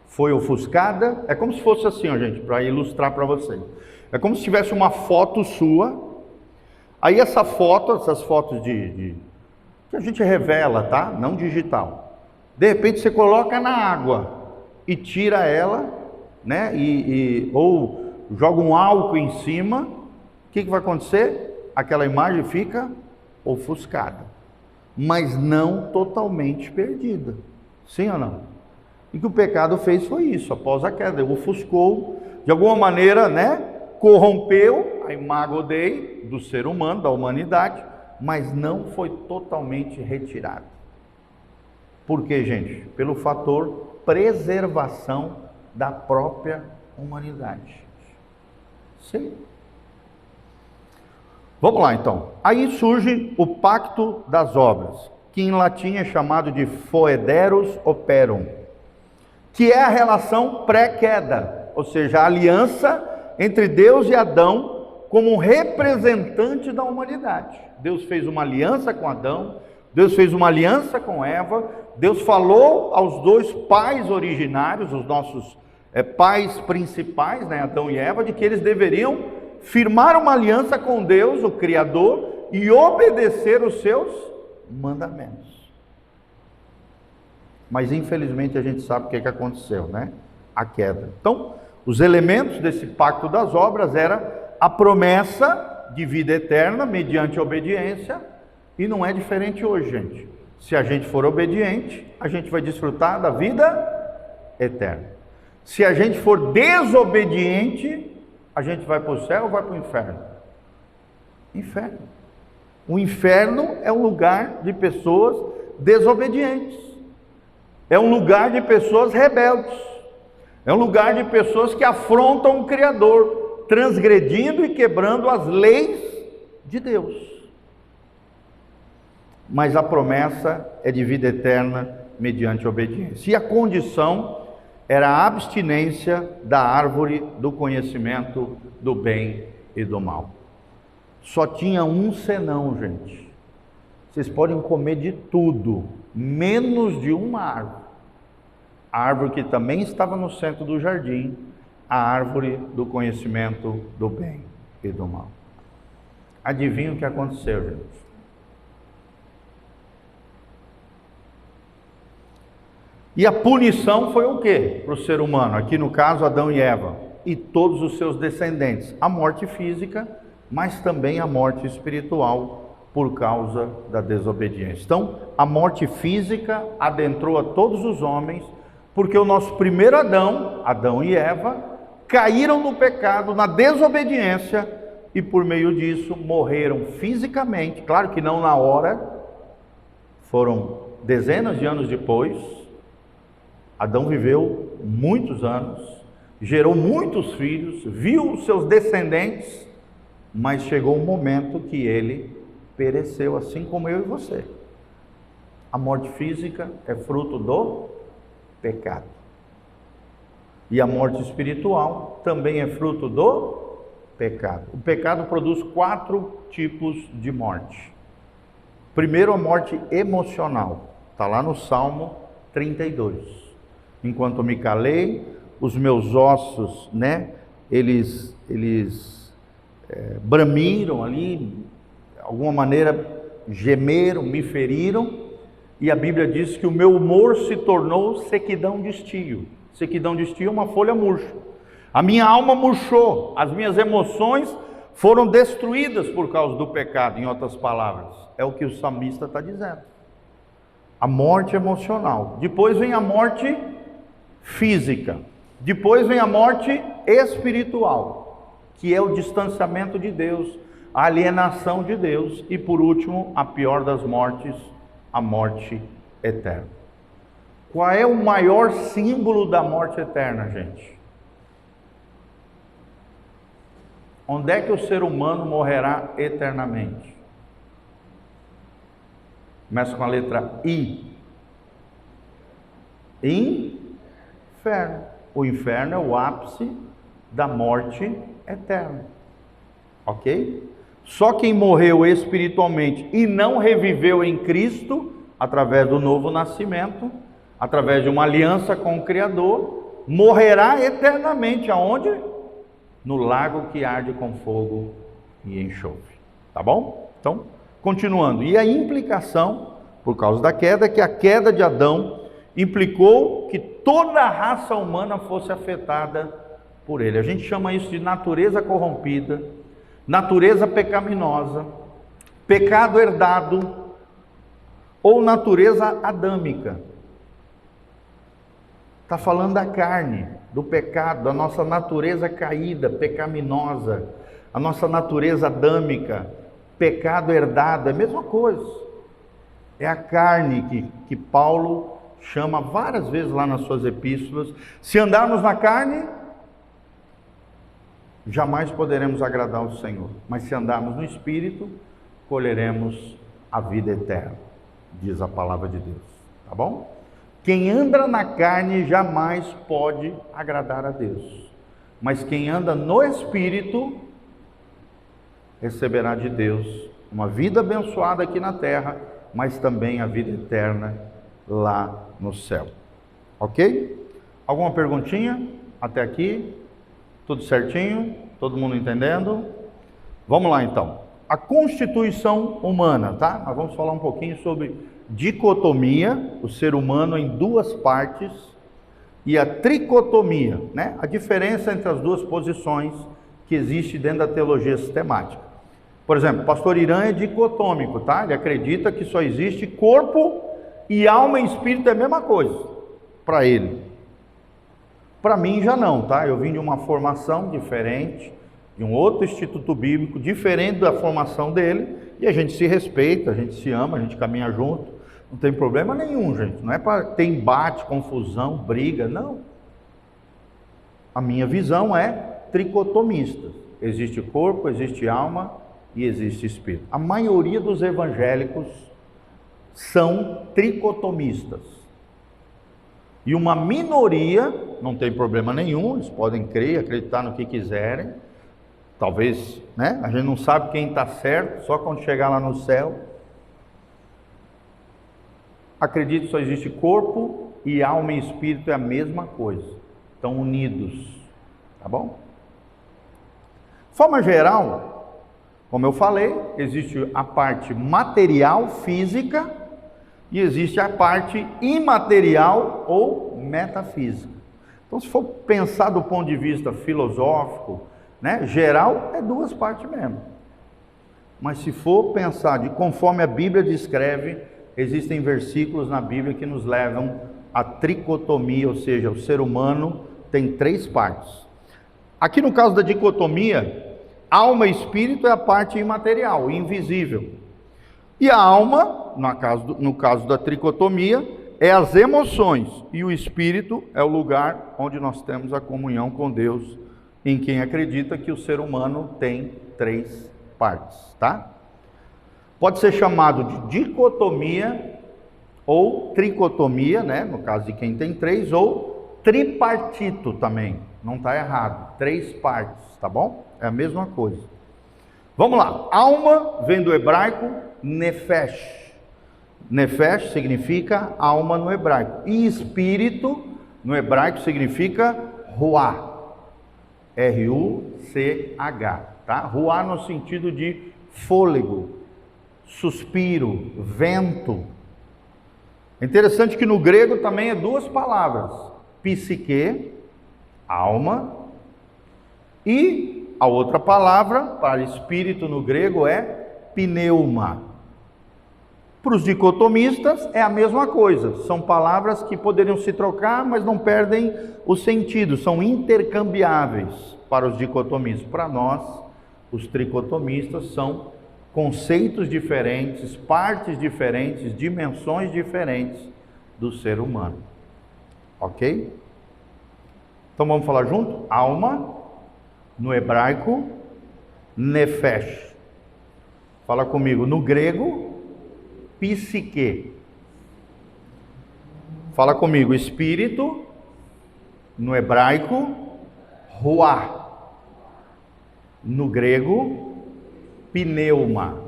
Foi ofuscada. É como se fosse assim, ó, gente, para ilustrar para vocês. É como se tivesse uma foto sua. Aí essa foto, essas fotos que a gente revela, tá? Não digital. De repente você coloca na água e tira ela, né? Ou joga um álcool em cima. O que vai acontecer? Aquela imagem fica ofuscada, mas não totalmente perdida. Sim ou não? E o que o pecado fez foi isso, após a queda, ofuscou, de alguma maneira, né? Corrompeu a imago Dei do ser humano, da humanidade, mas não foi totalmente retirado. Por quê, gente? Pelo fator preservação da própria humanidade. Sim. Vamos lá então. Aí surge o pacto das obras, que em latim é chamado de foederos operum, que é a relação pré-queda, ou seja, a aliança entre Deus e Adão como um representante da humanidade. Deus fez uma aliança com Adão, Deus fez uma aliança com Eva, Deus falou aos dois pais originários, os nossos pais principais, né, Adão e Eva, de que eles deveriam firmar uma aliança com Deus, o Criador, e obedecer os seus mandamentos. Mas infelizmente a gente sabe o que aconteceu, né? A queda. Então, os elementos desse pacto das obras era a promessa de vida eterna mediante a obediência, e não é diferente hoje, gente. Se a gente for obediente, a gente vai desfrutar da vida eterna. Se a gente for desobediente, a gente vai para o céu ou vai para o inferno? Inferno. O inferno é um lugar de pessoas desobedientes. É um lugar de pessoas rebeldes. É um lugar de pessoas que afrontam o Criador, transgredindo e quebrando as leis de Deus. Mas a promessa é de vida eterna mediante a obediência. E a condição era a abstinência da árvore do conhecimento do bem e do mal. Só tinha um senão, gente. Vocês podem comer de tudo, menos de uma árvore. A árvore que também estava no centro do jardim, a árvore do conhecimento do bem e do mal. Adivinha o que aconteceu, gente? E a punição foi o quê? Para o ser humano, aqui no caso Adão e Eva, e todos os seus descendentes. A morte física, mas também a morte espiritual, por causa da desobediência. Então, a morte física adentrou a todos os homens, porque o nosso primeiro Adão e Eva, caíram no pecado, na desobediência, e por meio disso morreram fisicamente, claro que não na hora, foram dezenas de anos depois. Adão viveu muitos anos, gerou muitos filhos, viu os seus descendentes, mas chegou um momento que ele pereceu, assim como eu e você. A morte física é fruto do pecado. E a morte espiritual também é fruto do pecado. O pecado produz 4 tipos de morte. Primeiro, a morte emocional. Está lá no Salmo 32. Enquanto me calei, os meus ossos, né, eles bramiram ali, de alguma maneira gemeram, me feriram, e a Bíblia diz que o meu humor se tornou sequidão de estio. Sequidão de estio é uma folha murcha. A minha alma murchou, as minhas emoções foram destruídas por causa do pecado, em outras palavras. É o que o salmista está dizendo. A morte emocional. Depois vem a morte física. Depois vem a morte espiritual, que é o distanciamento de Deus, a alienação de Deus. E por último, a pior das mortes, a morte eterna. Qual é o maior símbolo da morte eterna, gente? Onde é que o ser humano morrerá eternamente? Começa com a letra I. Inferno. O inferno é o ápice da morte eterna. Ok? Só quem morreu espiritualmente e não reviveu em Cristo, através do novo nascimento, através de uma aliança com o Criador, morrerá eternamente. Aonde? No lago que arde com fogo e enxofre. Tá bom? Então, continuando. E a implicação, por causa da queda, é que a queda de Adão implicou que toda a raça humana fosse afetada por ele. A gente chama isso de natureza corrompida, natureza pecaminosa, pecado herdado ou natureza adâmica. Está falando da carne, do pecado, da nossa natureza caída, pecaminosa, a nossa natureza adâmica, pecado herdado, é a mesma coisa. É a carne que Paulo chama várias vezes lá nas suas epístolas. Se andarmos na carne, jamais poderemos agradar o Senhor. Mas se andarmos no Espírito, colheremos a vida eterna, diz a palavra de Deus. Tá bom? Quem anda na carne jamais pode agradar a Deus. Mas quem anda no Espírito receberá de Deus uma vida abençoada aqui na terra, mas também a vida eterna lá no céu. Ok? Alguma perguntinha até aqui? Tudo certinho? Todo mundo entendendo? Vamos lá então. A constituição humana, tá? Nós vamos falar um pouquinho sobre dicotomia, o ser humano em duas partes, e a tricotomia, né? A diferença entre as duas posições que existe dentro da teologia sistemática. Por exemplo, o pastor Irã é dicotômico, tá? Ele acredita que só existe corpo e alma e espírito é a mesma coisa, para ele. Para mim já não, tá? Eu vim de uma formação diferente, de um outro instituto bíblico, diferente da formação dele, e a gente se respeita, a gente se ama, a gente caminha junto, não tem problema nenhum, gente. Não é para ter embate, confusão, briga, não. A minha visão é tricotomista. Existe corpo, existe alma e existe espírito. A maioria dos evangélicos são tricotomistas. E uma minoria, não tem problema nenhum, eles podem crer, acreditar no que quiserem. Talvez, né? A gente não sabe quem está certo, só quando chegar lá no céu. Acredito que só existe corpo e alma e espírito é a mesma coisa. Estão unidos, tá bom? De forma geral, como eu falei, existe a parte material, física, e existe a parte imaterial ou metafísica. Então, se for pensar do ponto de vista filosófico, né, geral, é duas partes mesmo. Mas se for pensar de conforme a Bíblia descreve, existem versículos na Bíblia que nos levam à tricotomia, ou seja, o ser humano tem três partes. Aqui no caso da dicotomia, alma e espírito é a parte imaterial, invisível. E a alma, no caso da tricotomia, é as emoções. E o espírito é o lugar onde nós temos a comunhão com Deus, em quem acredita que o ser humano tem três partes, tá? Pode ser chamado de dicotomia ou tricotomia, né? No caso de quem tem três, ou tripartito também. Não está errado. 3 partes, tá bom? É a mesma coisa. Vamos lá. Alma vem do hebraico nefesh. Nefesh significa alma no hebraico. E espírito no hebraico significa ruach. R-U-C-H, tá? Ruach no sentido de fôlego, suspiro, vento. É interessante que no grego também é 2 palavras, psique, alma, e a outra palavra para espírito no grego é pneuma. Para os dicotomistas é a mesma coisa, são palavras que poderiam se trocar, mas não perdem o sentido, são intercambiáveis para os dicotomistas. Para nós, os tricotomistas, são conceitos diferentes, partes diferentes, dimensões diferentes do ser humano. Ok? Então vamos falar junto? Alma, no hebraico, nefesh. Fala comigo, no grego, psique. Fala comigo, espírito, no hebraico, ruach. No grego, pneuma.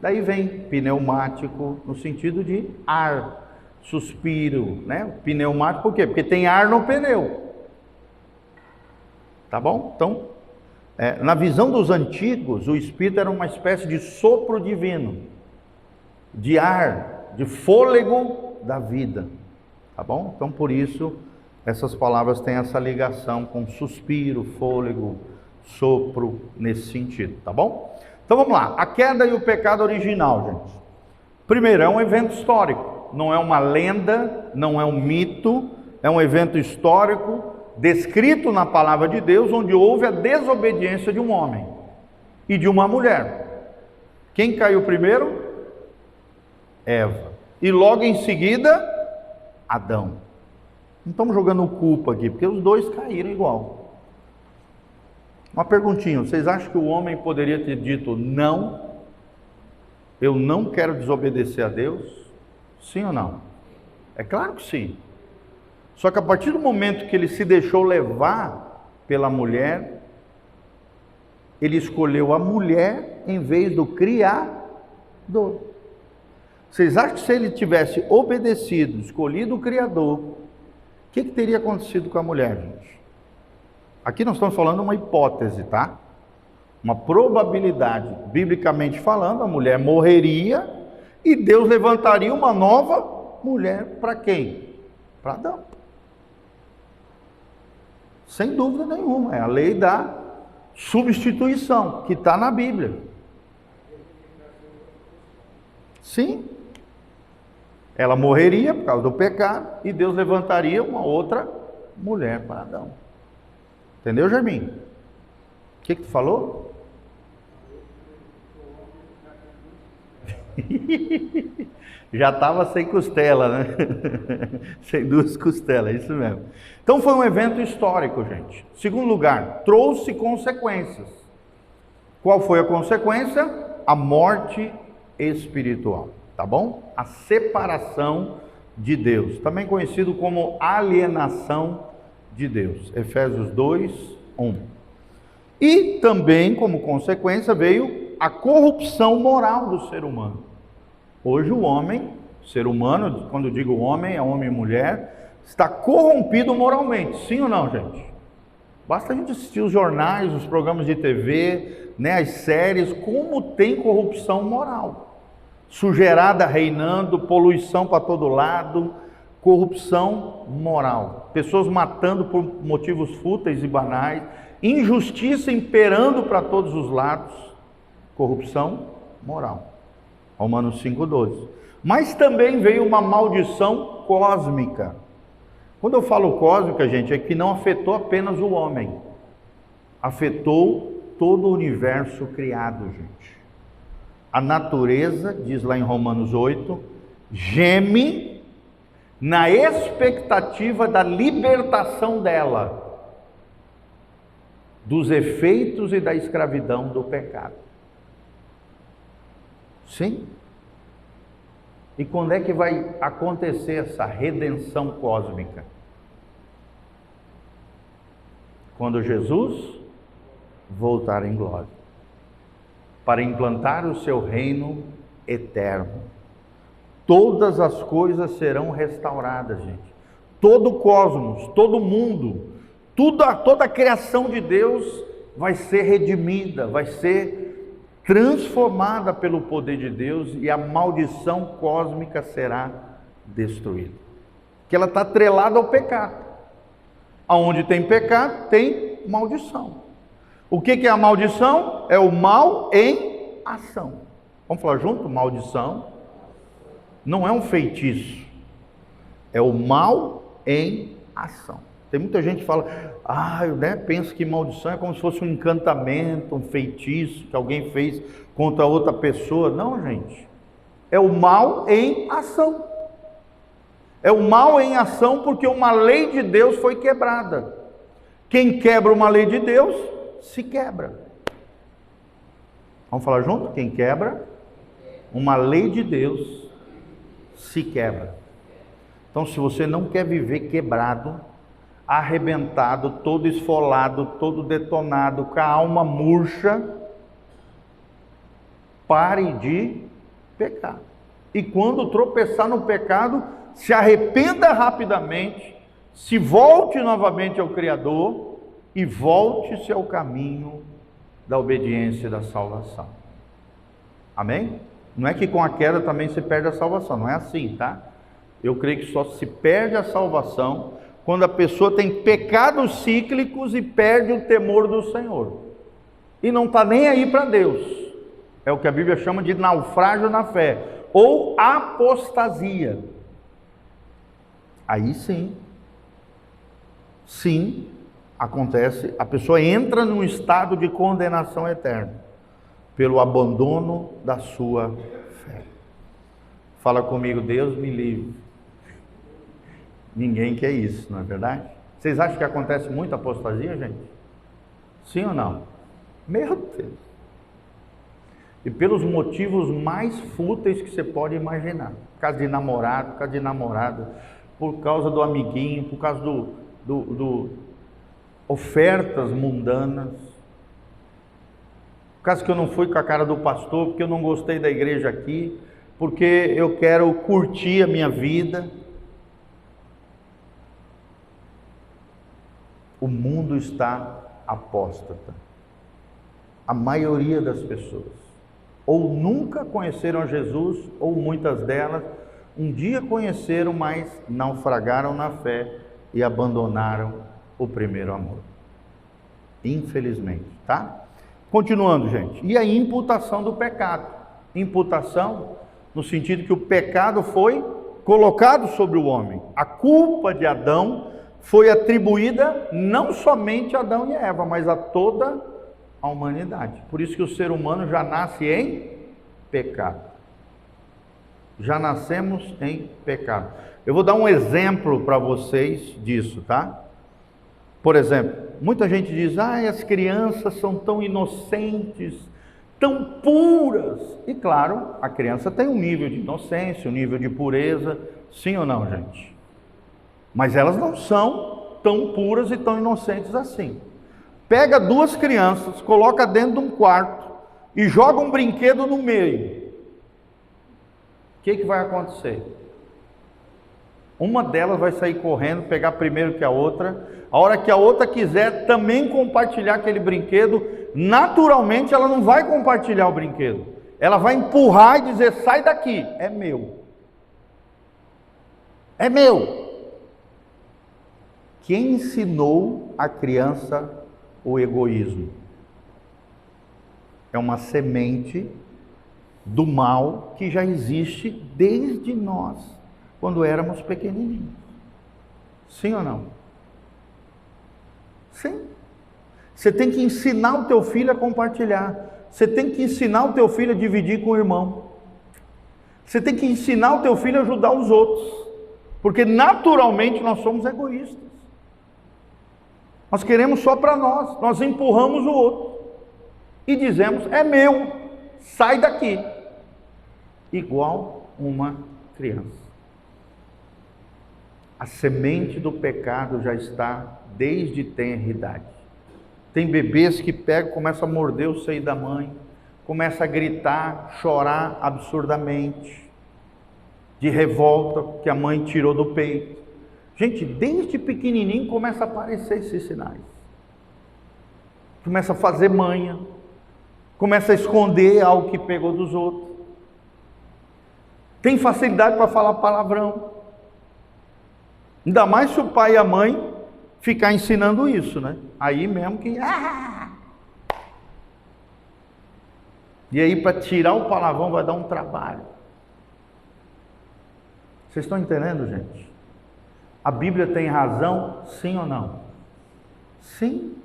Daí vem pneumático, no sentido de ar, suspiro, né? Pneumático por quê? Porque tem ar no pneu. Tá bom? Então, na visão dos antigos, o espírito era uma espécie de sopro divino, de ar, de fôlego da vida. Tá bom? Então, por isso, essas palavras têm essa ligação com suspiro, fôlego, sopro, nesse sentido. Tá bom? Então, vamos lá. A queda e o pecado original, gente. Primeiro, é um evento histórico. Não é uma lenda, não é um mito. É um evento histórico, descrito na palavra de Deus, onde houve a desobediência de um homem e de uma mulher. Quem caiu primeiro? Eva. E logo em seguida, Adão. Não estamos jogando culpa aqui, porque os dois caíram igual. Uma perguntinha, vocês acham que o homem poderia ter dito não? Eu não quero desobedecer a Deus? Sim ou não? É claro que sim. Só que a partir do momento que ele se deixou levar pela mulher, ele escolheu a mulher em vez do Criador. Vocês acham que se ele tivesse obedecido, escolhido o Criador, o que teria acontecido com a mulher, gente? Aqui nós estamos falando uma hipótese, tá? Uma probabilidade. Biblicamente falando, a mulher morreria e Deus levantaria uma nova mulher para quem? Para Adão. Sem dúvida nenhuma, é a lei da substituição, que está na Bíblia. Sim. Ela morreria por causa do pecado e Deus levantaria uma outra mulher para Adão. Entendeu, Jermin? O que tu falou? Já estava sem costela, né? Sem 2 costelas, isso mesmo. Então foi um evento histórico, gente. Segundo lugar, trouxe consequências. Qual foi a consequência? A morte espiritual, tá bom? A separação de Deus, também conhecido como alienação de Deus. Efésios 2, 1. E também, como consequência, veio a corrupção moral do ser humano. Hoje o homem, ser humano, quando eu digo homem, é homem e mulher, está corrompido moralmente, sim ou não, gente? Basta a gente assistir os jornais, os programas de TV, né, as séries, como tem corrupção moral. Sujeirada reinando, poluição para todo lado, corrupção moral. Pessoas matando por motivos fúteis e banais, injustiça imperando para todos os lados, corrupção moral. Romanos 5,12. Mas também veio uma maldição cósmica. Quando eu falo cósmica, gente, é que não afetou apenas o homem. Afetou todo o universo criado, gente. A natureza, diz lá em Romanos 8, geme na expectativa da libertação dela, dos efeitos e da escravidão do pecado. Sim? E quando é que vai acontecer essa redenção cósmica? quando Jesus voltar em glória, para implantar o seu reino eterno. Todas as coisas serão restauradas, gente. Todo o cosmos, todo o mundo, toda a criação de Deus vai ser redimida, vai ser transformada pelo poder de Deus, e a maldição cósmica será destruída. Que ela está atrelada ao pecado. Aonde tem pecado, tem maldição. O que é a maldição? É o mal em ação. Vamos falar junto? Maldição não é um feitiço, é o mal em ação. Tem muita gente que fala, pensa que maldição é como se fosse um encantamento, um feitiço que alguém fez contra outra pessoa. Não, gente, é o mal em ação. É o mal em ação porque uma lei de Deus foi quebrada. Quem quebra uma lei de Deus, se quebra. Vamos falar junto? Quem quebra uma lei de Deus, se quebra. Então, se você não quer viver quebrado, arrebentado, todo esfolado, todo detonado, com a alma murcha, pare de pecar. E quando tropeçar no pecado, se arrependa rapidamente, se volte novamente ao Criador e volte-se ao caminho da obediência e da salvação. Amém? Não é que com a queda também se perde a salvação, não é assim, tá? Eu creio que só se perde a salvação quando a pessoa tem pecados cíclicos e perde o temor do Senhor. E não está nem aí para Deus. É o que a Bíblia chama de naufrágio na fé, ou apostasia. Aí sim, acontece, a pessoa entra num estado de condenação eterna, pelo abandono da sua fé. Fala comigo, Deus me livre. Ninguém quer isso, não é verdade? Vocês acham que acontece muita apostasia, gente? Sim ou não? Meu Deus! E pelos motivos mais fúteis que você pode imaginar. Por causa de namorado, por causa de namorada, por causa do amiguinho, por causa do ofertas mundanas. Por causa que eu não fui com a cara do pastor, porque eu não gostei da igreja aqui, porque eu quero curtir a minha vida. O mundo está apóstata. A maioria das pessoas ou nunca conheceram Jesus, ou muitas delas um dia conheceram, mas naufragaram na fé e abandonaram o primeiro amor. Infelizmente, tá? Continuando, gente. E a imputação do pecado. Imputação no sentido que o pecado foi colocado sobre o homem. A culpa de Adão foi atribuída não somente a Adão e Eva, mas a toda a humanidade. Por isso que o ser humano já nasce em pecado. Já nascemos em pecado. Eu vou dar um exemplo para vocês disso, tá? Por exemplo, muita gente diz, as crianças são tão inocentes, tão puras. E claro, a criança tem um nível de inocência, um nível de pureza, sim ou não, gente? Mas elas não são tão puras e tão inocentes assim. Pega duas crianças, coloca dentro de um quarto e joga um brinquedo no meio. O que vai acontecer? Uma delas vai sair correndo, pegar primeiro que a outra. A hora que a outra quiser também compartilhar aquele brinquedo, naturalmente ela não vai compartilhar o brinquedo. Ela vai empurrar e dizer, sai daqui, é meu. É meu. Quem ensinou a criança o egoísmo? É uma semente do mal que já existe desde nós, quando éramos pequenininhos. Sim ou não? Sim. Você tem que ensinar o teu filho a compartilhar. Você tem que ensinar o teu filho a dividir com o irmão. Você tem que ensinar o teu filho a ajudar os outros. Porque naturalmente nós somos egoístas. Nós queremos só para nós. Nós empurramos o outro. E dizemos, é meu, sai daqui. Igual uma criança. A semente do pecado já está desde tenra idade. Tem bebês que pegam, começam a morder o seio da mãe, começam a gritar, chorar absurdamente, de revolta que a mãe tirou do peito. Gente, desde pequenininho começa a aparecer esses sinais. Começa a fazer manha, começa a esconder algo que pegou dos outros. Tem facilidade para falar palavrão. Ainda mais se o pai e a mãe ficar ensinando isso, né? Aí mesmo que... E aí para tirar o palavrão vai dar um trabalho. Vocês estão entendendo, gente? A Bíblia tem razão, sim ou não? Sim.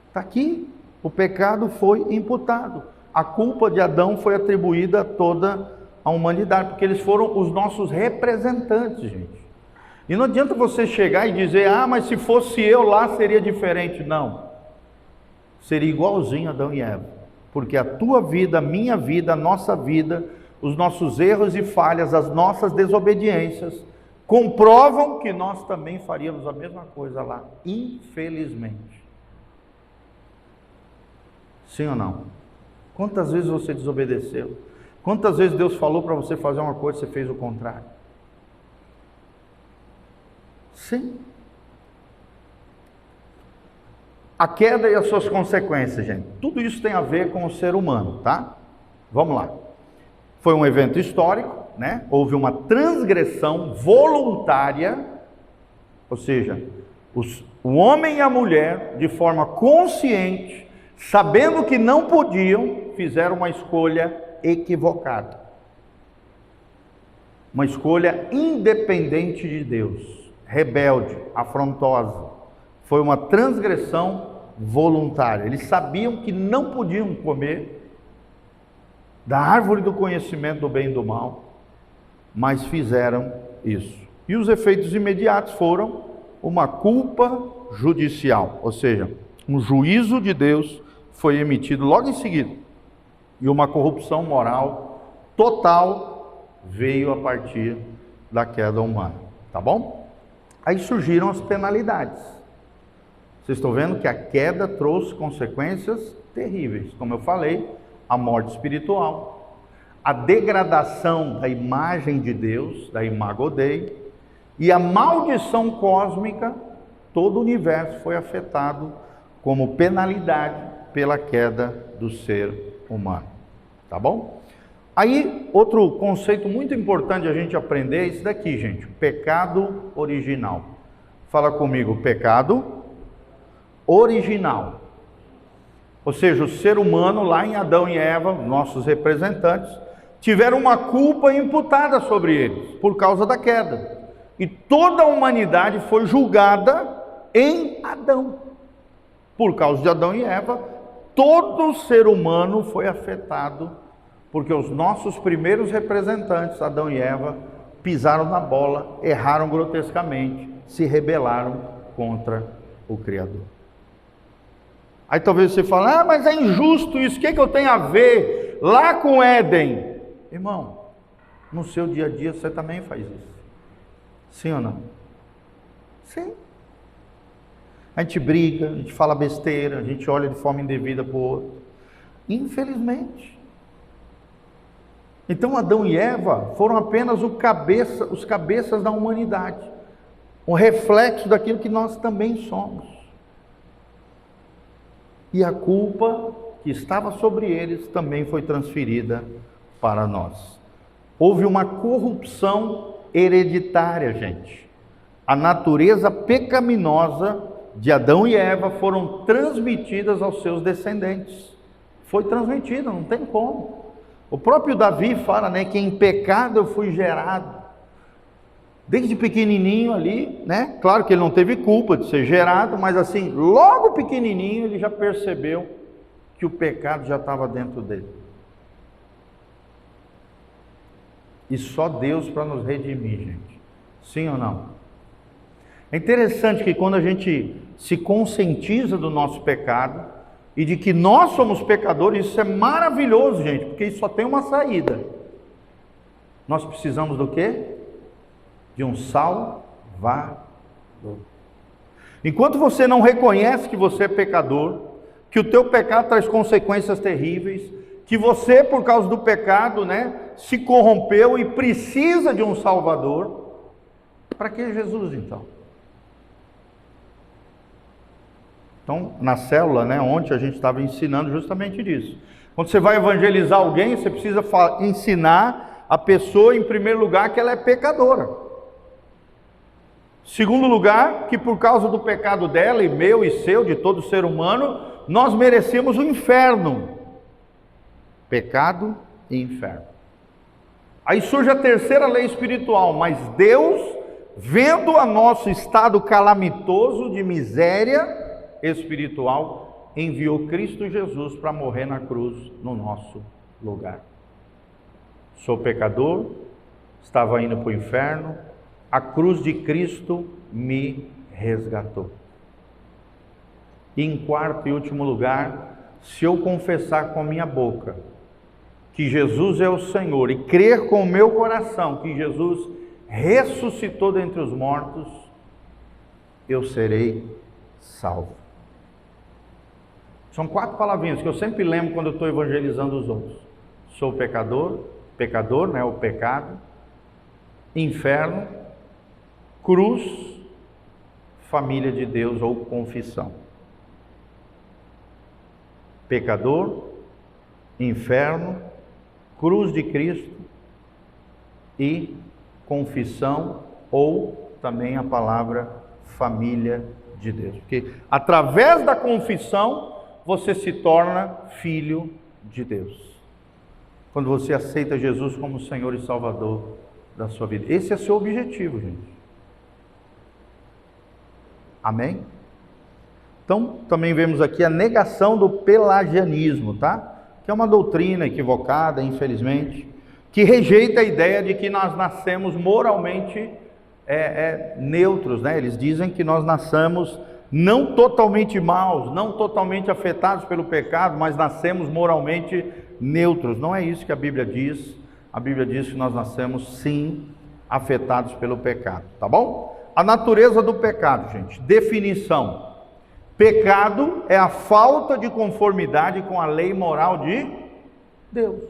Está aqui. O pecado foi imputado. A culpa de Adão foi atribuída a toda a humanidade, porque eles foram os nossos representantes, gente. E não adianta você chegar e dizer, mas se fosse eu lá seria diferente. Não. Seria igualzinho a Adão e Eva. Porque a tua vida, a minha vida, a nossa vida, os nossos erros e falhas, as nossas desobediências, comprovam que nós também faríamos a mesma coisa lá, infelizmente. Sim ou não? Quantas vezes você desobedeceu? Quantas vezes Deus falou para você fazer uma coisa e você fez o contrário? Sim. A queda e as suas consequências, gente. Tudo isso tem a ver com o ser humano, tá? Vamos lá. Foi um evento histórico, né? Houve uma transgressão voluntária, ou seja, o homem e a mulher, de forma consciente, sabendo que não podiam, fizeram uma escolha equivocada. Uma escolha independente de Deus, rebelde, afrontosa. Foi uma transgressão voluntária. Eles sabiam que não podiam comer da árvore do conhecimento do bem e do mal, mas fizeram isso. E os efeitos imediatos foram uma culpa judicial, ou seja, um juízo de Deus foi emitido logo em seguida. E uma corrupção moral total veio a partir da queda humana, tá bom? Aí surgiram as penalidades. Vocês estão vendo que a queda trouxe consequências terríveis, como eu falei, a morte espiritual, a degradação da imagem de Deus, da Imago Dei, e a maldição cósmica. Todo o universo foi afetado como penalidade pela queda do ser humano, tá bom? Aí, outro conceito muito importante a gente aprender é esse daqui, gente, o pecado original. Fala comigo, pecado original. Ou seja, o ser humano lá em Adão e Eva, nossos representantes, tiveram uma culpa imputada sobre eles, por causa da queda. E toda a humanidade foi julgada em Adão. Por causa de Adão e Eva, todo ser humano foi afetado, porque os nossos primeiros representantes, Adão e Eva, pisaram na bola, erraram grotescamente, se rebelaram contra o Criador. Aí talvez você fale, mas é injusto isso, o que eu tenho a ver lá com Éden? Irmão, no seu dia a dia você também faz isso. Sim ou não? Sim. A gente briga, a gente fala besteira, a gente olha de forma indevida para o outro. Infelizmente. Então Adão e Eva foram apenas os cabeças da humanidade. Um reflexo daquilo que nós também somos. E a culpa que estava sobre eles também foi transferida para nós. Houve uma corrupção hereditária, gente. A natureza pecaminosa de Adão e Eva foram transmitidas aos seus descendentes. Foi transmitida, não tem como. O próprio Davi fala, né, que em pecado eu fui gerado. Desde pequenininho ali, né? Claro que ele não teve culpa de ser gerado, mas assim, logo pequenininho ele já percebeu que o pecado já estava dentro dele. E só Deus para nos redimir, gente. Sim ou não? É interessante que quando a gente se conscientiza do nosso pecado e de que nós somos pecadores, isso é maravilhoso, gente, porque isso só tem uma saída. Nós precisamos do quê? De um Salvador. Enquanto você não reconhece que você é pecador, que o teu pecado traz consequências terríveis, que você, por causa do pecado, se corrompeu e precisa de um Salvador, para que Jesus então? Então, na célula, ontem a gente estava ensinando justamente disso. Quando você vai evangelizar alguém, você precisa ensinar a pessoa, em primeiro lugar, que ela é pecadora. Segundo lugar, que por causa do pecado dela, e meu e seu, de todo ser humano, nós merecemos o inferno. Pecado e inferno. Aí surge a terceira lei espiritual, mas Deus, vendo o nosso estado calamitoso de miséria espiritual, enviou Cristo Jesus para morrer na cruz no nosso lugar. Sou pecador, estava indo para o inferno, a cruz de Cristo me resgatou. E em quarto e último lugar, se eu confessar com a minha boca que Jesus é o Senhor e crer com o meu coração que Jesus ressuscitou dentre os mortos, eu serei salvo. São 4 palavrinhas que eu sempre lembro quando eu estou evangelizando os outros. Sou pecador, o pecado, inferno, cruz, família de Deus ou confissão. Pecador, inferno, cruz de Cristo e confissão, ou também a palavra família de Deus. Porque através da confissão você se torna filho de Deus. Quando você aceita Jesus como Senhor e Salvador da sua vida. Esse é seu objetivo, gente. Amém? Então, também vemos aqui a negação do pelagianismo, tá? Que é uma doutrina equivocada, infelizmente, que rejeita a ideia de que nós nascemos moralmente neutros, Eles dizem que nós nascemos não totalmente maus, não totalmente afetados pelo pecado, mas nascemos moralmente neutros. Não é isso que a Bíblia diz. A Bíblia diz que nós nascemos, sim, afetados pelo pecado, tá bom? A natureza do pecado, gente. Definição. Pecado é a falta de conformidade com a lei moral de Deus.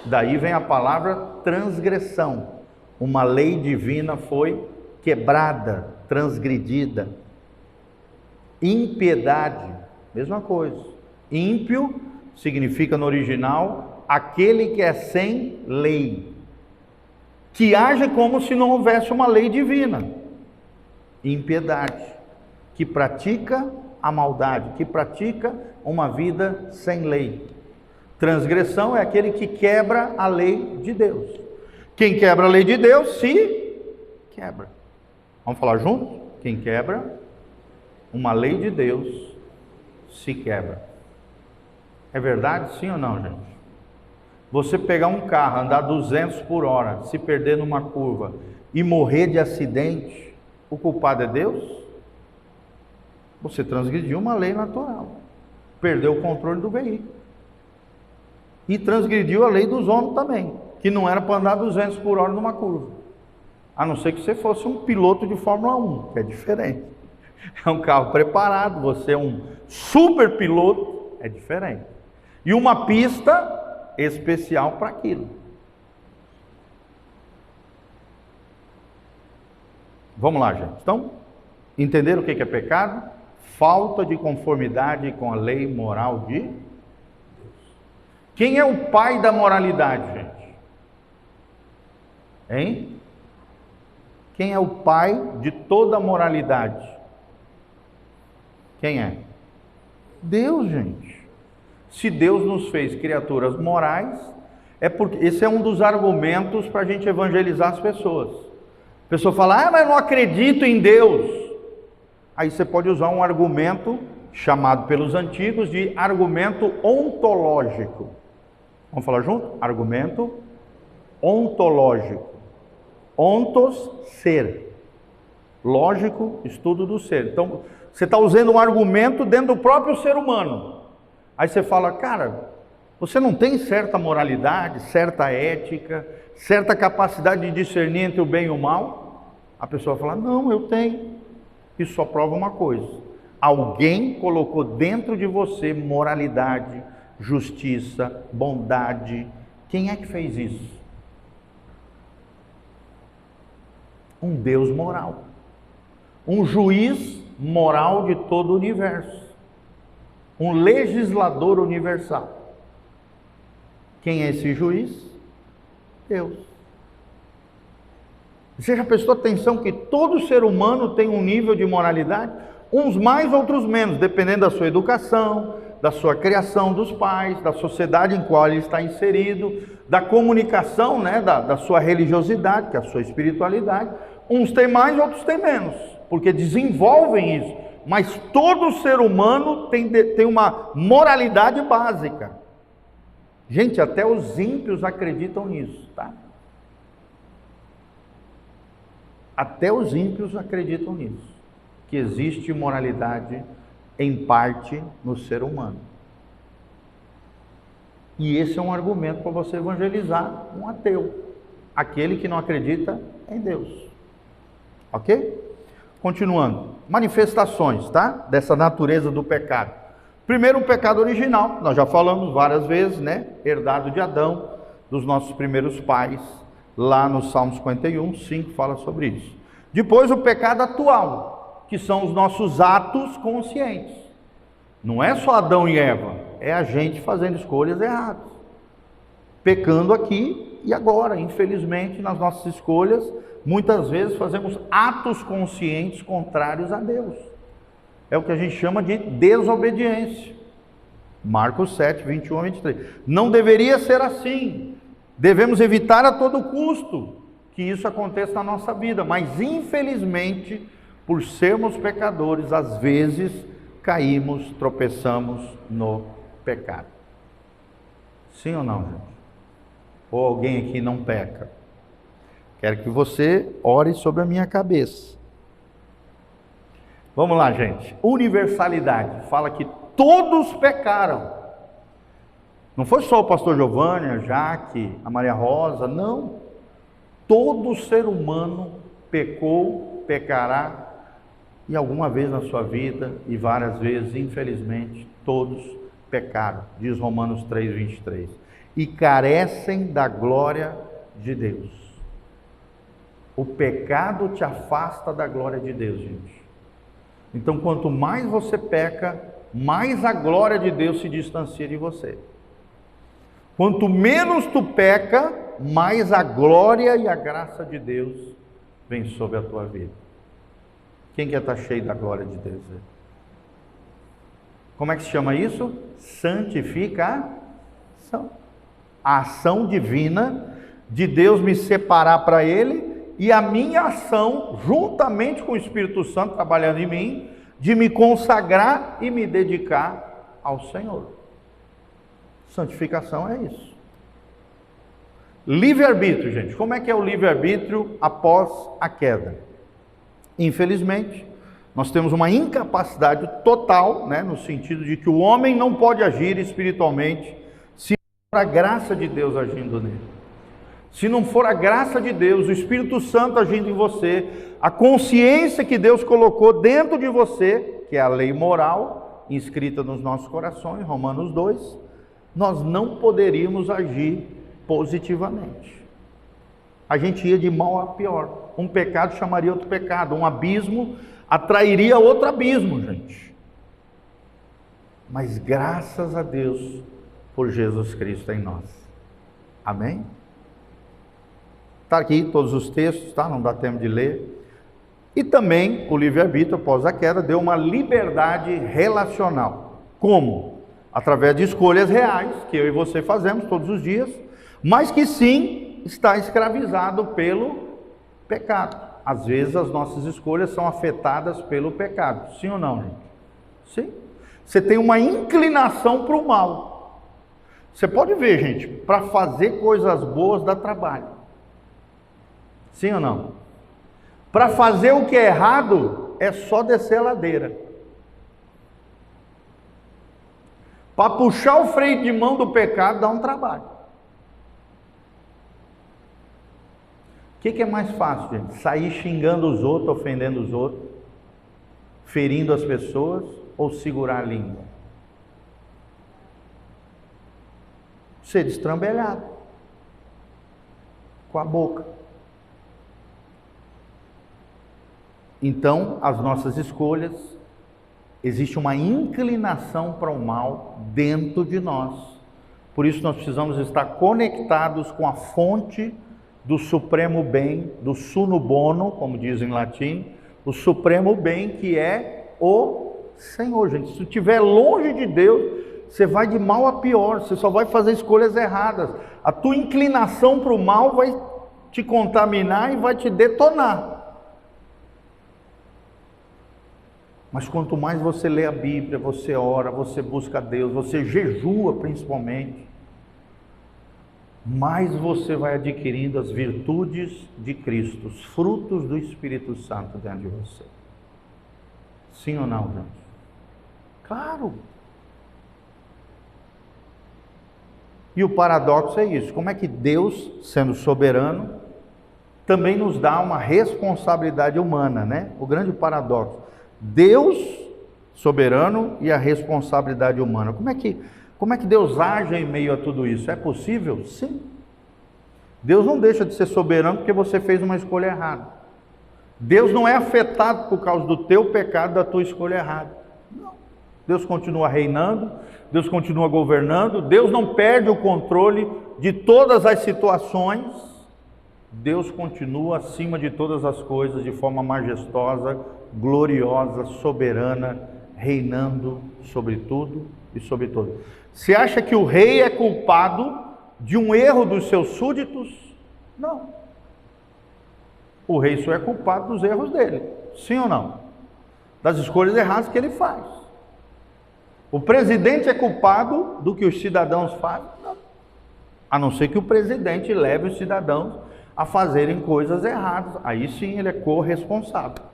Daí vem a palavra transgressão. Uma lei divina foi quebrada, transgredida. Impiedade, mesma coisa. Ímpio significa no original aquele que é sem lei, que age como se não houvesse uma lei divina. Impiedade, que pratica a maldade, que pratica uma vida sem lei. Transgressão é aquele que quebra a lei de Deus. Quem quebra a lei de Deus se quebra. Vamos falar junto? Quem quebra uma lei de Deus se quebra. É verdade, sim ou não, gente? Você pegar um carro, andar 200 por hora, se perder numa curva e morrer de acidente, o culpado é Deus? Você transgrediu uma lei natural, perdeu o controle do veículo e transgrediu a lei dos homens também, que não era para andar 200 por hora numa curva, a não ser que você fosse um piloto de Fórmula 1, que é diferente. É um carro preparado, você é um super piloto, é diferente. E uma pista especial para aquilo. Vamos lá, gente. Então, entenderam o que é pecado? Falta de conformidade com a lei moral de Deus. Quem é o pai da moralidade, gente? Hein? Quem é o pai de toda a moralidade? Quem é? Deus, gente. Se Deus nos fez criaturas morais, é porque esse é um dos argumentos para a gente evangelizar as pessoas. A pessoa fala, mas eu não acredito em Deus. Aí você pode usar um argumento chamado pelos antigos de argumento ontológico. Vamos falar junto? Argumento ontológico. Ontos, ser. Lógico, estudo do ser. Então, você está usando um argumento dentro do próprio ser humano. Aí você fala, cara, você não tem certa moralidade, certa ética, certa capacidade de discernir entre o bem e o mal? A pessoa fala, não, eu tenho. Isso só prova uma coisa: alguém colocou dentro de você moralidade, justiça, bondade. Quem é que fez isso? Um Deus moral, um juiz moral de todo o universo, um legislador universal. Quem é esse juiz? Deus. Você já prestou atenção que todo ser humano tem um nível de moralidade? Uns mais, outros menos, dependendo da sua educação, da sua criação dos pais, da sociedade em qual ele está inserido, da comunicação, né, da sua religiosidade, que é a sua espiritualidade. Uns têm mais, outros têm menos, porque desenvolvem isso. Mas todo ser humano tem uma moralidade básica. Gente, até os ímpios acreditam nisso, tá? Até os ímpios acreditam nisso, que existe moralidade em parte no ser humano. E esse é um argumento para você evangelizar um ateu, aquele que não acredita em Deus. Ok? Continuando, manifestações, tá? Dessa natureza do pecado. Primeiro, o pecado original, nós já falamos várias vezes, né? Herdado de Adão, dos nossos primeiros pais, lá no Salmo 51, 5 fala sobre isso. Depois, o pecado atual, que são os nossos atos conscientes. Não é só Adão e Eva, é a gente fazendo escolhas erradas, pecando aqui e agora. Infelizmente, nas nossas escolhas, muitas vezes fazemos atos conscientes contrários a Deus. É o que a gente chama de desobediência. Marcos 7, 21 a 23. Não deveria ser assim. Devemos evitar a todo custo que isso aconteça na nossa vida, mas infelizmente, por sermos pecadores, às vezes caímos, tropeçamos no pecado. Sim ou não, gente? Ou alguém aqui não peca? Quero que você ore sobre a minha cabeça. Vamos lá, gente. Universalidade. Fala que todos pecaram. Não foi só o pastor Giovanni, a Jaque, a Maria Rosa, não. Todo ser humano pecou, pecará, e alguma vez na sua vida, e várias vezes, infelizmente, todos pecaram. Diz Romanos 3, 23. E carecem da glória de Deus. O pecado te afasta da glória de Deus, gente. Então, quanto mais você peca, mais a glória de Deus se distancia de você. Quanto menos tu peca, mais a glória e a graça de Deus vem sobre a tua vida. Quem quer estar cheio da glória de Deus? Como é que se chama isso? Santificação. A ação divina de Deus me separar para Ele, e a minha ação, juntamente com o Espírito Santo trabalhando em mim, de me consagrar e me dedicar ao Senhor. Santificação é isso. Livre-arbítrio, gente. Como é que é o livre-arbítrio após a queda? Infelizmente, nós temos uma incapacidade total, né, no sentido de que o homem não pode agir espiritualmente se não for a graça de Deus agindo nele. Se não for a graça de Deus, o Espírito Santo agindo em você, a consciência que Deus colocou dentro de você, que é a lei moral, inscrita nos nossos corações, Romanos 2, nós não poderíamos agir positivamente. A gente ia de mal a pior. Um pecado chamaria outro pecado, um abismo atrairia outro abismo, gente. Mas graças a Deus por Jesus Cristo em nós. Amém? Está aqui todos os textos, tá? Não dá tempo de ler. E também o livre-arbítrio após a queda deu uma liberdade relacional. Como? Através de escolhas reais, que eu e você fazemos todos os dias, mas que sim está escravizado pelo pecado. Às vezes as nossas escolhas são afetadas pelo pecado. Sim ou não, gente? Sim. Você tem uma inclinação para o mal. Você pode ver, gente, para fazer coisas boas dá trabalho. Sim ou não? Para fazer o que é errado, é só descer a ladeira. Para puxar o freio de mão do pecado dá um trabalho. O que é mais fácil, gente? Sair xingando os outros, ofendendo os outros? ferindo as pessoas ou segurar a língua? Ser destrambelhado com a boca. Então, as nossas escolhas, existe uma inclinação para o mal dentro de nós. Por isso nós precisamos estar conectados com a fonte do supremo bem, do suno bono, como diz em latim, o supremo bem que é o Senhor, gente. Se estiver longe de Deus, você vai de mal a pior, você só vai fazer escolhas erradas. A tua inclinação para o mal vai te contaminar e vai te detonar. Mas quanto mais você lê a Bíblia, você ora, você busca a Deus, você jejua principalmente, mais você vai adquirindo as virtudes de Cristo, os frutos do Espírito Santo dentro de você. Sim ou não, gente? Claro. E o paradoxo é isso, como é que Deus, sendo soberano, também nos dá uma responsabilidade humana, né? O grande paradoxo. Deus soberano e a responsabilidade humana. Como é que Deus age em meio a tudo isso? É possível? Sim. Deus não deixa de ser soberano porque você fez uma escolha errada. Deus não é afetado por causa do teu pecado, da tua escolha errada. Não. Deus continua reinando, Deus continua governando, Deus não perde o controle de todas as situações. Deus continua acima de todas as coisas de forma majestosa, gloriosa, soberana, reinando sobre tudo e sobre todos. Você acha que o rei é culpado de um erro dos seus súditos? Não. O rei só é culpado dos erros dele, sim ou não? Das escolhas erradas que ele faz. O presidente é culpado do que os cidadãos fazem? Não. A não ser que o presidente leve os cidadãos a fazerem coisas erradas. Aí sim ele é corresponsável.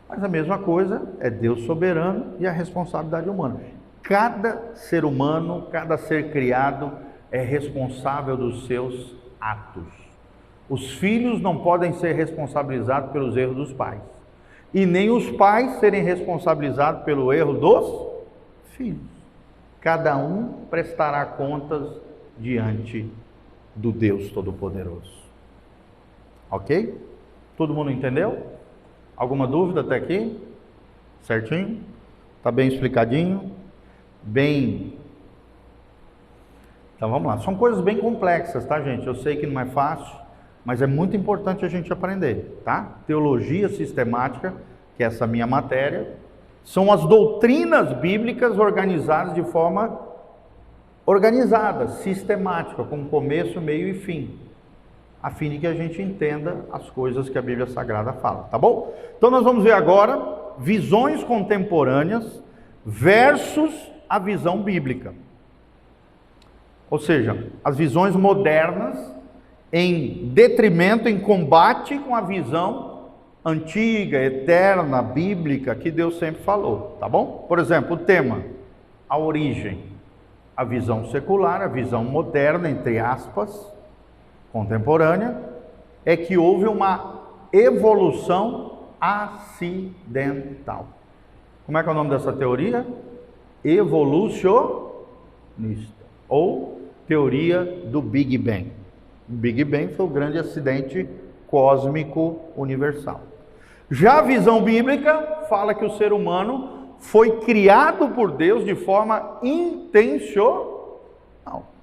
Mas a mesma coisa é Deus soberano e a responsabilidade humana. Cada ser humano, cada ser criado é responsável dos seus atos. Os filhos não podem ser responsabilizados pelos erros dos pais. E nem os pais serem responsabilizados pelo erro dos filhos. Cada um prestará contas diante do Deus Todo-Poderoso. Ok? Todo mundo entendeu? Alguma dúvida até aqui? Certinho? Está bem explicadinho? Bem... Então vamos lá. São coisas bem complexas, tá, gente? Eu sei que não é fácil, mas é muito importante a gente aprender, tá? Teologia sistemática, que é essa minha matéria, são as doutrinas bíblicas organizadas de forma organizada, sistemática, com começo, meio e fim, a fim de que a gente entenda as coisas que a Bíblia Sagrada fala, tá bom? Então nós vamos ver agora visões contemporâneas versus a visão bíblica. Ou seja, as visões modernas em detrimento, em combate com a visão antiga, eterna, bíblica, que Deus sempre falou, tá bom? Por exemplo, o tema, a origem, a visão secular, a visão moderna, entre aspas, contemporânea, é que houve uma evolução acidental. Como é que é o nome dessa teoria? Evolucionista, ou teoria do Big Bang. O Big Bang foi o grande acidente cósmico universal. Já a visão bíblica fala que o ser humano foi criado por Deus de forma intencional.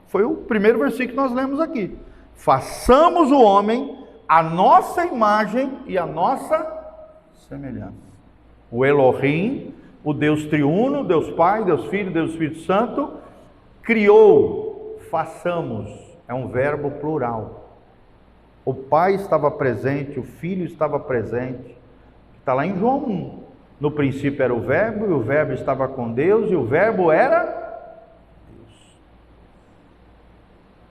Foi o primeiro versículo que nós lemos aqui. Façamos o homem a nossa imagem e a nossa semelhança. O Elohim, o Deus triuno, Deus Pai, Deus Filho, Deus Espírito Santo, criou, façamos, é um verbo plural. O Pai estava presente, o Filho estava presente, está lá em João 1. No princípio era o verbo, e o verbo estava com Deus, e o verbo era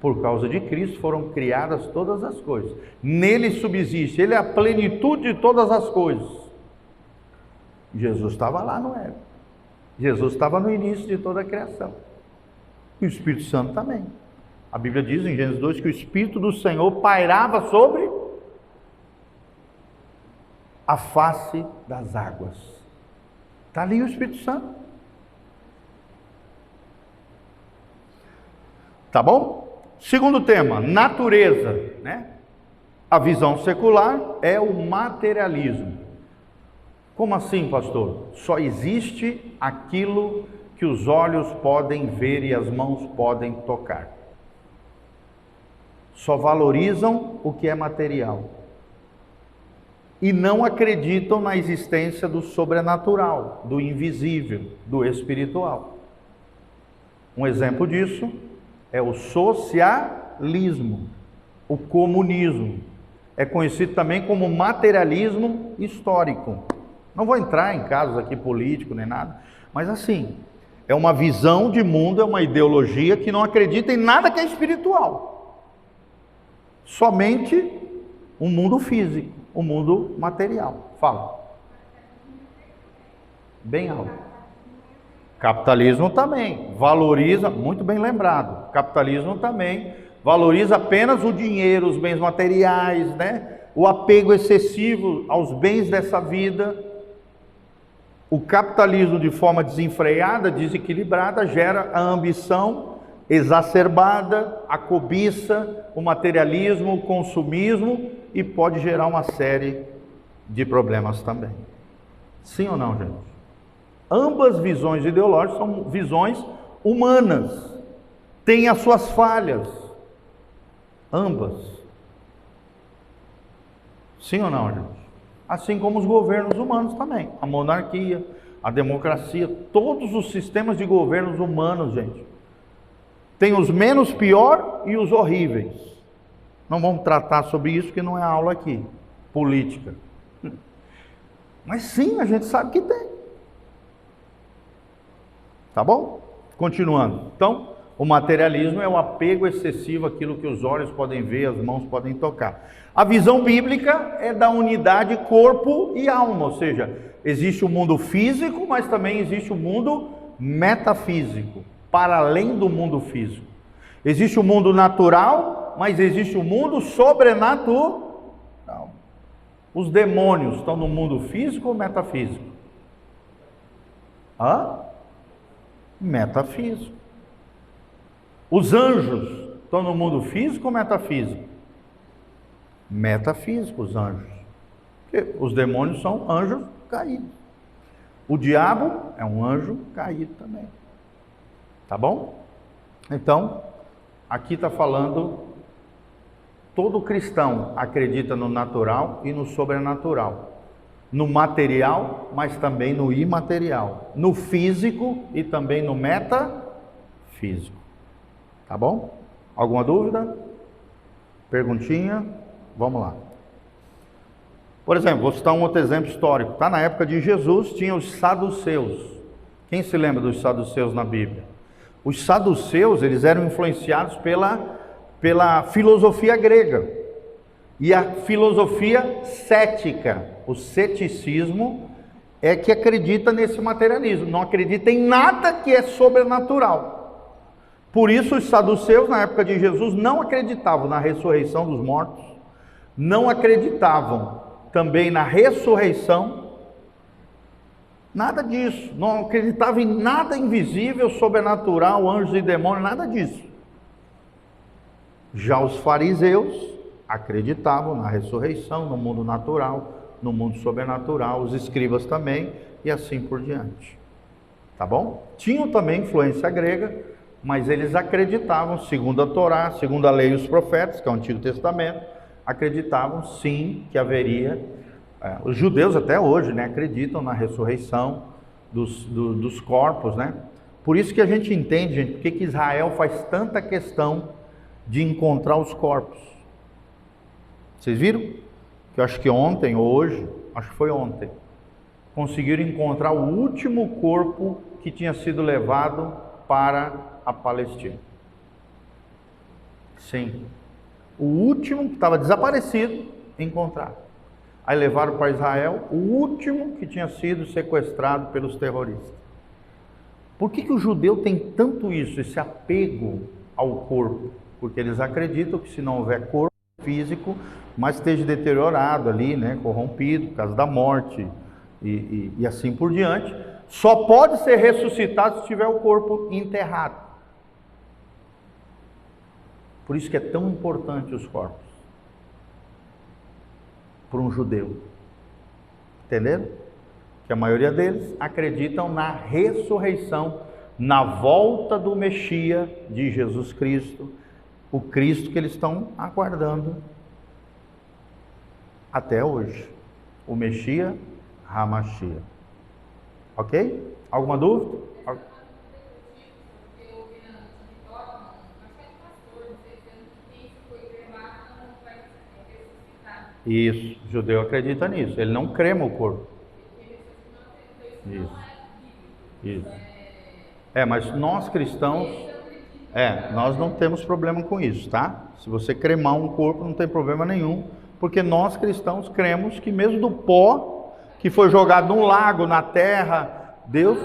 por causa de Cristo foram criadas todas as coisas. Nele subsiste, ele é a plenitude de todas as coisas. Jesus estava lá no Éden. Jesus estava no início de toda a criação. E o Espírito Santo também. A Bíblia diz em Gênesis 2 que o Espírito do Senhor pairava sobre a face das águas. Está ali o Espírito Santo. Tá bom? Segundo tema, natureza, né? A visão secular é o materialismo. Como assim, pastor? Só existe aquilo que os olhos podem ver e as mãos podem tocar. Só valorizam o que é material. E não acreditam na existência do sobrenatural, do invisível, do espiritual. Um exemplo disso é o socialismo, o comunismo. É conhecido também como materialismo histórico. Não vou entrar em casos aqui políticos nem nada, mas assim, é uma visão de mundo, é uma ideologia que não acredita em nada que é espiritual. Somente um mundo físico, um mundo material. Fala. Bem alto. Capitalismo também valoriza, muito bem lembrado, capitalismo também valoriza apenas o dinheiro, os bens materiais, né? O apego excessivo aos bens dessa vida. O capitalismo, de forma desenfreada, desequilibrada, gera a ambição exacerbada, a cobiça, o materialismo, o consumismo, e pode gerar uma série de problemas também. Sim ou não, gente? Ambas visões ideológicas são visões humanas, têm as suas falhas. Ambas. Sim ou não, gente? Assim como os governos humanos também. A monarquia, a democracia, todos os sistemas de governos humanos, gente. Tem os menos pior e os horríveis. Não vamos tratar sobre isso, que não é aula aqui. Política. Mas sim, a gente sabe que tem. Tá bom? Continuando. Então, o materialismo é o apego excessivo àquilo que os olhos podem ver, as mãos podem tocar. A visão bíblica é da unidade corpo e alma, ou seja, existe o mundo físico, mas também existe o mundo metafísico, para além do mundo físico. Existe o mundo natural, mas existe o mundo sobrenatural. Os demônios estão no mundo físico ou metafísico? Metafísico. Os anjos estão no mundo físico ou metafísico? Metafísico, os anjos. Porque os demônios são anjos caídos. O diabo é um anjo caído também. Tá bom? Então, aqui está falando, todo cristão acredita no natural e no sobrenatural. No material, mas também no imaterial. No físico e também no metafísico. Tá bom? Alguma dúvida? Perguntinha? Vamos lá. Por exemplo, vou citar um outro exemplo histórico. Tá? Na época de Jesus, tinha os saduceus. Quem se lembra dos saduceus na Bíblia? Os saduceus, eles eram influenciados pela filosofia grega. E a filosofia cética, o ceticismo, é que acredita nesse materialismo. Não acredita em nada que é sobrenatural. Por isso, os saduceus, na época de Jesus, não acreditavam na ressurreição dos mortos, não acreditavam também na ressurreição, nada disso, não acreditavam em nada invisível, sobrenatural, anjos e demônios, nada disso. Já os fariseus acreditavam na ressurreição, no mundo natural, no mundo sobrenatural, os escribas também, e assim por diante. Tá bom? Tinham também influência grega, mas eles acreditavam, segundo a Torá, segundo a lei e os profetas, que é o Antigo Testamento, acreditavam sim que haveria, os judeus até hoje, né, acreditam na ressurreição dos corpos, né? Por isso que a gente entende, gente, porque que Israel faz tanta questão de encontrar os corpos. Vocês viram? Que eu acho que ontem ou hoje, acho que foi ontem, conseguiram encontrar o último corpo que tinha sido levado para a Palestina. Sim. O último que estava desaparecido, encontraram. Aí levaram para Israel o último que tinha sido sequestrado pelos terroristas. Por que o judeu tem tanto isso, esse apego ao corpo? Porque eles acreditam que se não houver corpo físico, mas esteja deteriorado ali, né, corrompido por causa da morte e assim por diante, só pode ser ressuscitado se tiver o corpo enterrado. Por isso que é tão importante os corpos para um judeu. Entenderam? Que a maioria deles acreditam na ressurreição, na volta do Messias de Jesus Cristo, o Cristo que eles estão aguardando até hoje, o Messias Hamashia. Ok? Alguma dúvida? Isso, o judeu acredita nisso, ele não crema o corpo. Isso. Mas nós cristãos, nós não temos problema com isso, tá? Se você cremar um corpo, não tem problema nenhum, porque nós cristãos cremos que mesmo do pó que foi jogado num lago, na terra, Deus...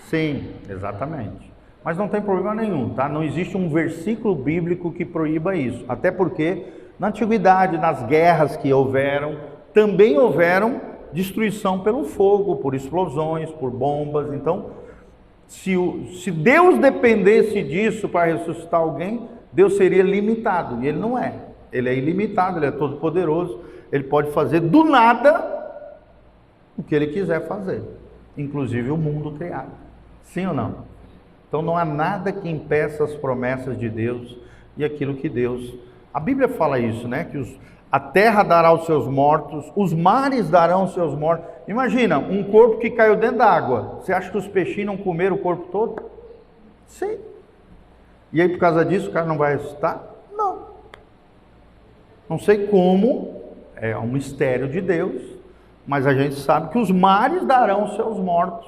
Sim, exatamente. Mas não tem problema nenhum, tá? Não existe um versículo bíblico que proíba isso, até porque na antiguidade, nas guerras que houveram, também houveram destruição pelo fogo, por explosões, por bombas. Então, se Deus dependesse disso para ressuscitar alguém, Deus seria limitado, e Ele não é. Ele é ilimitado, Ele é todo poderoso, Ele pode fazer do nada o que Ele quiser fazer, inclusive o mundo criado. Sim ou não? Então não há nada que impeça as promessas de Deus e aquilo que Deus... A Bíblia fala isso, né? Que a terra dará os seus mortos, os mares darão os seus mortos. Imagina, um corpo que caiu dentro da água. Você acha que os peixinhos não comeram o corpo todo? Sim. E aí por causa disso o cara não vai ressuscitar? Não. Não sei como, é um mistério de Deus, mas a gente sabe que os mares darão os seus mortos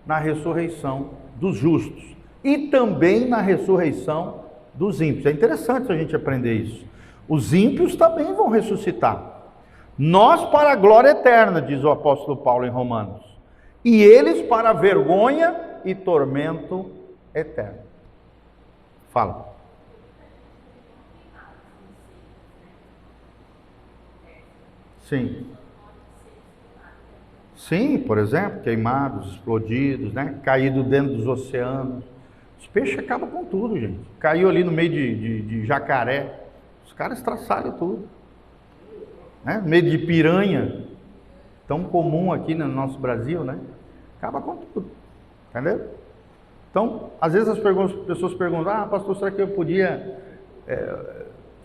na ressurreição dos justos e também na ressurreição dos ímpios. É interessante a gente aprender isso. Os ímpios também vão ressuscitar. Nós para a glória eterna, diz o apóstolo Paulo em Romanos, e eles para a vergonha e tormento eterno. Fala. Sim. Sim, por exemplo, queimados, explodidos, né? Caído dentro dos oceanos. Os peixes acabam com tudo, gente. Caiu ali no meio de jacaré. Os caras estraçalham tudo. Né? No meio de piranha, tão comum aqui no nosso Brasil, né? Acaba com tudo. Entendeu? Então, às vezes as pessoas perguntam, pastor, será que eu podia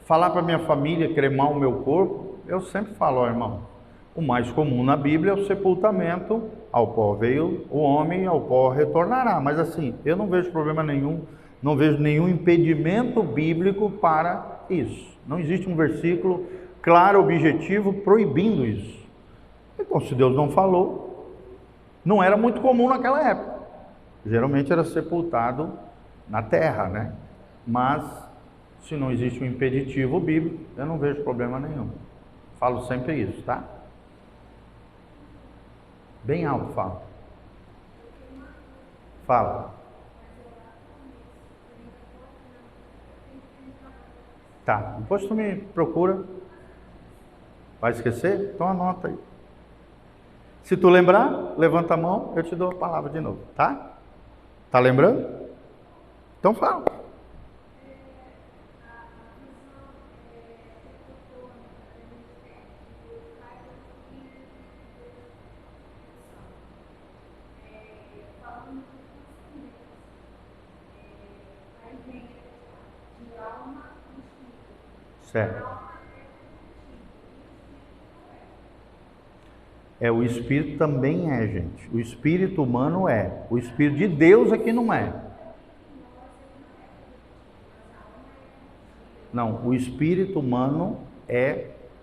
falar para minha família cremar o meu corpo? Eu sempre falo, irmão, o mais comum na Bíblia é o sepultamento, ao pó veio o homem, ao pó retornará. Mas assim, eu não vejo problema nenhum, não vejo nenhum impedimento bíblico para isso. Não existe um versículo claro, objetivo, proibindo isso. Então, se Deus não falou, não era muito comum naquela época. Geralmente era sepultado na terra, né? Mas, se não existe um impeditivo bíblico, eu não vejo problema nenhum. Falo sempre isso, tá? Bem alto, fala. Fala. Tá, depois tu me procura. Vai esquecer? Então anota aí. Se tu lembrar, levanta a mão, eu te dou a palavra de novo, tá? Tá lembrando? Então fala. Certo. O espírito também é, gente. O espírito humano é. O espírito de Deus aqui não é. Não, o espírito humano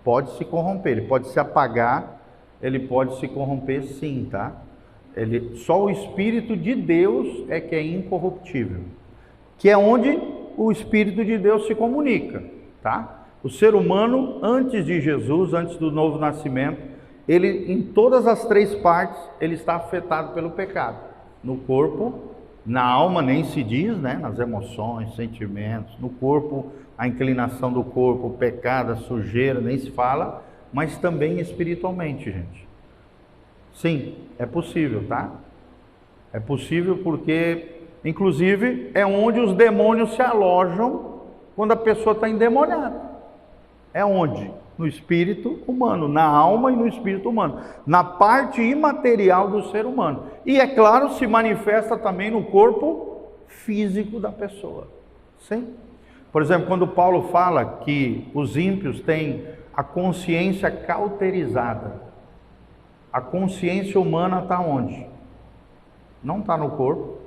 pode se corromper, ele pode se apagar, ele pode se corromper sim, tá? Só o espírito de Deus é que é incorruptível. Que é onde o espírito de Deus se comunica, tá? O ser humano, antes de Jesus, antes do novo nascimento, ele, em todas as três partes, ele está afetado pelo pecado. No corpo, na alma nem se diz, né? Nas emoções, sentimentos. No corpo, a inclinação do corpo, o pecado, a sujeira, nem se fala, mas também espiritualmente, gente. Sim, é possível, tá? É possível porque, inclusive, é onde os demônios se alojam quando a pessoa está endemoniada. É onde? No espírito humano, na alma e no espírito humano, na parte imaterial do ser humano. E, é claro, se manifesta também no corpo físico da pessoa. Sim? Por exemplo, quando Paulo fala que os ímpios têm a consciência cauterizada, a consciência humana está onde? Não está no corpo,